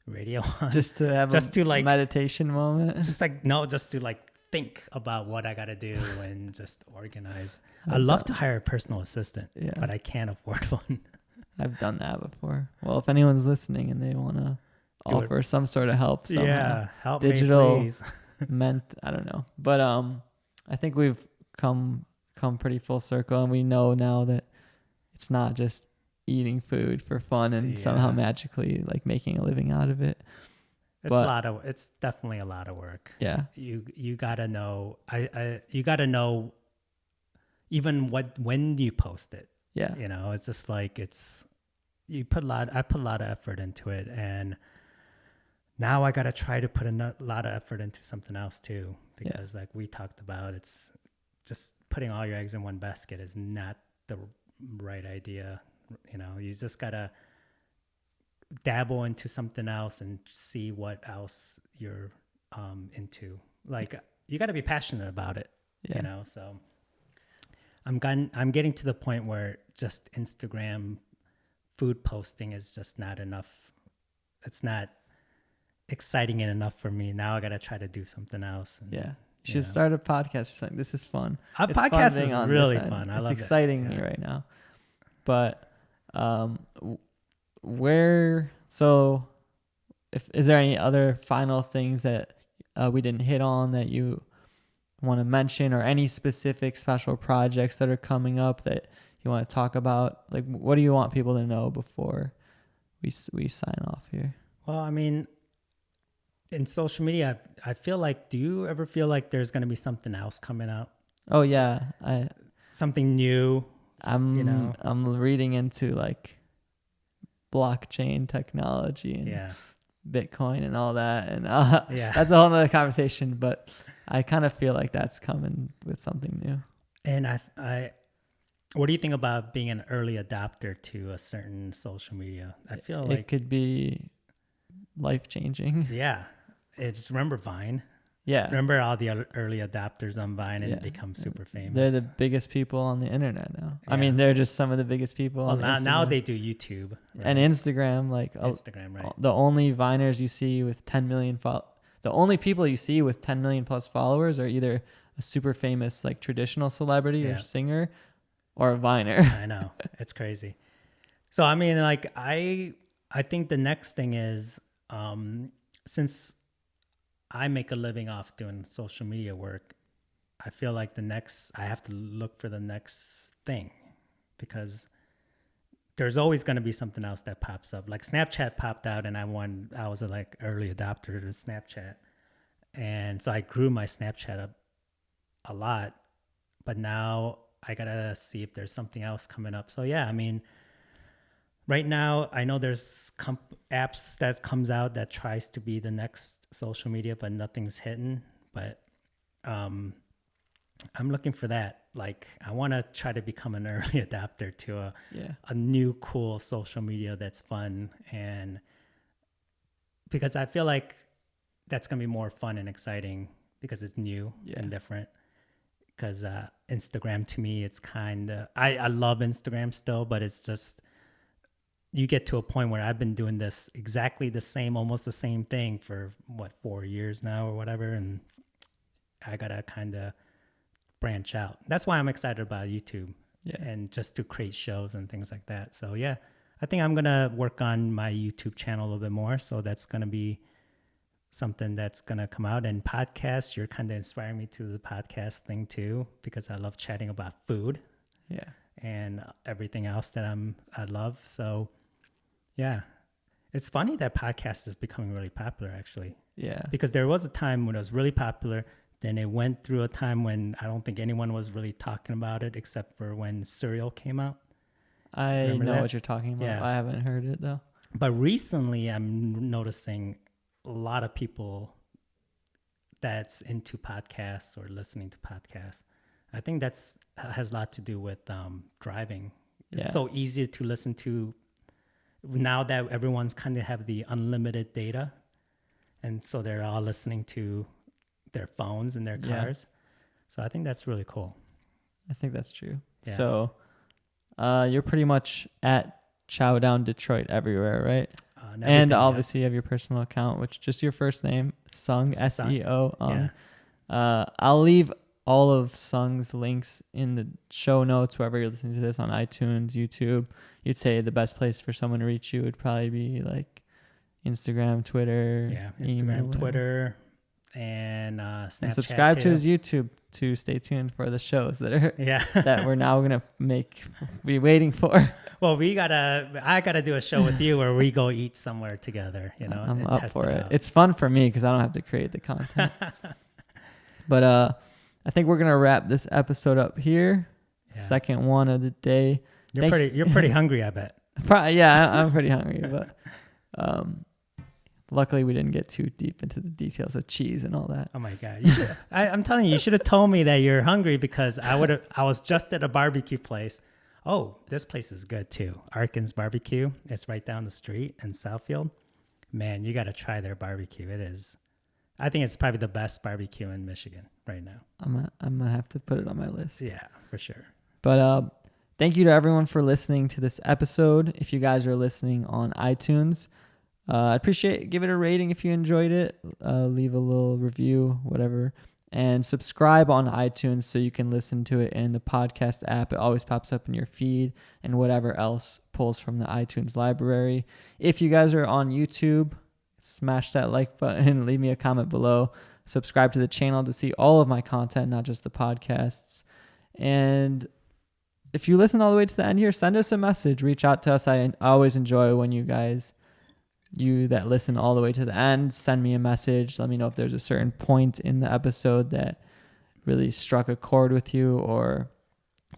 Speaker 2: radio on.
Speaker 1: Just to have a meditation moment?
Speaker 2: Just to like think about what I got to do and just organize. I love to hire a personal assistant, but I can't afford one.
Speaker 1: I've done that before. Well, if anyone's listening and they want to offer some sort of help somehow,
Speaker 2: help
Speaker 1: digital
Speaker 2: me, please.
Speaker 1: I don't know. But I think we've come pretty full circle, and we know now that it's not just eating food for fun and somehow magically like making a living out of it.
Speaker 2: It's definitely a lot of work.
Speaker 1: Yeah.
Speaker 2: You gotta know, you gotta know even when you post it.
Speaker 1: Yeah.
Speaker 2: It's just like, I put a lot of effort into it, and now I gotta try to put a lot of effort into something else too, because like we talked about, it's just putting all your eggs in one basket is not the right idea. You just gotta dabble into something else and see what else you're into. Like you got to be passionate about it, so I'm getting to the point where just Instagram food posting is just not enough. It's not exciting enough for me. Now I got to try to do something else. And,
Speaker 1: you should start a podcast or something. This is fun.
Speaker 2: A podcast is really fun. I love it.
Speaker 1: It's exciting me right now. But is there any other final things that we didn't hit on that you want to mention, or any specific special projects that are coming up that you want to talk about? Like, what do you want people to know before we sign off here?
Speaker 2: Well, I mean, in social media, I feel like, do you ever feel like there's going to be something else coming out?
Speaker 1: Oh yeah.
Speaker 2: Something new.
Speaker 1: I'm reading into like blockchain technology and Bitcoin and all that, and that's a whole nother conversation, but I kind of feel like that's coming with something new.
Speaker 2: And I what do you think about being an early adopter to a certain social media? I feel like
Speaker 1: it could be life-changing.
Speaker 2: Remember Vine?
Speaker 1: Yeah.
Speaker 2: Remember all the early adopters on Vine and become super famous?
Speaker 1: They're the biggest people on the internet now. Yeah. I mean, they're just some of the biggest people on Instagram.
Speaker 2: Now they do YouTube. Right?
Speaker 1: And Instagram. Instagram, right. The only Viners you see with 10 million the only people you see with 10 million plus followers are either a super famous like traditional celebrity or singer, or a Viner.
Speaker 2: I know. It's crazy. So, I mean, like, I think the next thing is, since I make a living off doing social media work, I feel like I have to look for the next thing, because there's always going to be something else that pops up. Like Snapchat popped out, and I was a like early adopter to Snapchat. And so I grew my Snapchat up a lot, but now I got to see if there's something else coming up. So yeah, I mean, right now, I know there's apps that comes out that tries to be the next social media, but nothing's hitting. But I'm looking for that. Like, I want to try to become an early adapter to a new cool social media that's fun, and because I feel like that's gonna be more fun and exciting because it's new and different. Because Instagram, to me, it's kind of, I love Instagram still, but it's just, you get to a point where I've been doing this exactly the same, almost the same thing for 4 years now or whatever, and I gotta kind of branch out. That's why I'm excited about YouTube and just to create shows and things like that. So yeah, I think I'm gonna work on my YouTube channel a little bit more. So that's gonna be something that's gonna come out. And podcasts, you're kind of inspiring me to the podcast thing too, because I love chatting about food and everything else that I love. So yeah, it's funny that podcast is becoming really popular actually.
Speaker 1: Yeah,
Speaker 2: because there was a time when it was really popular, then it went through a time when I don't think anyone was really talking about it except for when cereal came out.
Speaker 1: I know what you're talking about.
Speaker 2: Yeah.
Speaker 1: I haven't heard it though.
Speaker 2: But recently I'm noticing a lot of people that's into podcasts or listening to podcasts. I think has a lot to do with driving. It's so easy to listen to now that everyone's kind of have the unlimited data, and so they're all listening to their phones in their cars. So I think that's really cool.
Speaker 1: I think that's true. So you're pretty much at Chowder Detroit everywhere, right? And obviously you have your personal account, which is just your first name, Seoung, SEO. I'll leave all of Seung's links in the show notes, wherever you're listening to this, on iTunes, YouTube. You'd say the best place for someone to reach you would probably be like Instagram, Twitter.
Speaker 2: Yeah, Instagram, Twitter, and Snapchat.
Speaker 1: And subscribe
Speaker 2: too.
Speaker 1: to his YouTube to stay tuned for the shows that are that we're now gonna be waiting for.
Speaker 2: Well, I gotta do a show with you where we go eat somewhere together. You know,
Speaker 1: I'm up for it. It's fun for me because I don't have to create the content. But I think we're gonna wrap this episode up here. Second one of the day.
Speaker 2: You're pretty hungry, I bet.
Speaker 1: I'm pretty hungry, but luckily we didn't get too deep into the details of cheese and all that.
Speaker 2: Oh my God! I'm telling you, you should have told me that you're hungry, because I was just at a barbecue place. Oh, this place is good too. Arkin's Barbecue. It's right down the street in Southfield. Man, you got to try their barbecue. It is. I think it's probably the best barbecue in Michigan right now. I'm
Speaker 1: gonna have to put it on my list.
Speaker 2: Yeah, for sure.
Speaker 1: But thank you to everyone for listening to this episode. If you guys are listening on iTunes, I'd appreciate it. Give it a rating if you enjoyed it. Leave a little review, whatever. And subscribe on iTunes so you can listen to it in the podcast app. It always pops up in your feed, and whatever else pulls from the iTunes library. If you guys are on YouTube, smash that like button. Leave me a comment below. Subscribe to the channel to see all of my content, not just the podcasts. And if you listen all the way to the end here, send us a message. Reach out to us. I always enjoy when you that listen all the way to the end, send me a message. Let me know if there's a certain point in the episode that really struck a chord with you, or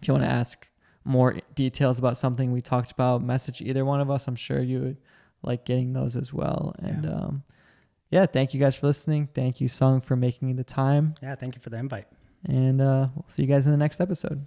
Speaker 1: if you want to ask more details about something we talked about, message either one of us. I'm sure you would like getting those as well. And thank you guys for listening. Thank you, Seoung, for making the time.
Speaker 2: Yeah, thank you for the invite.
Speaker 1: And we'll see you guys in the next episode.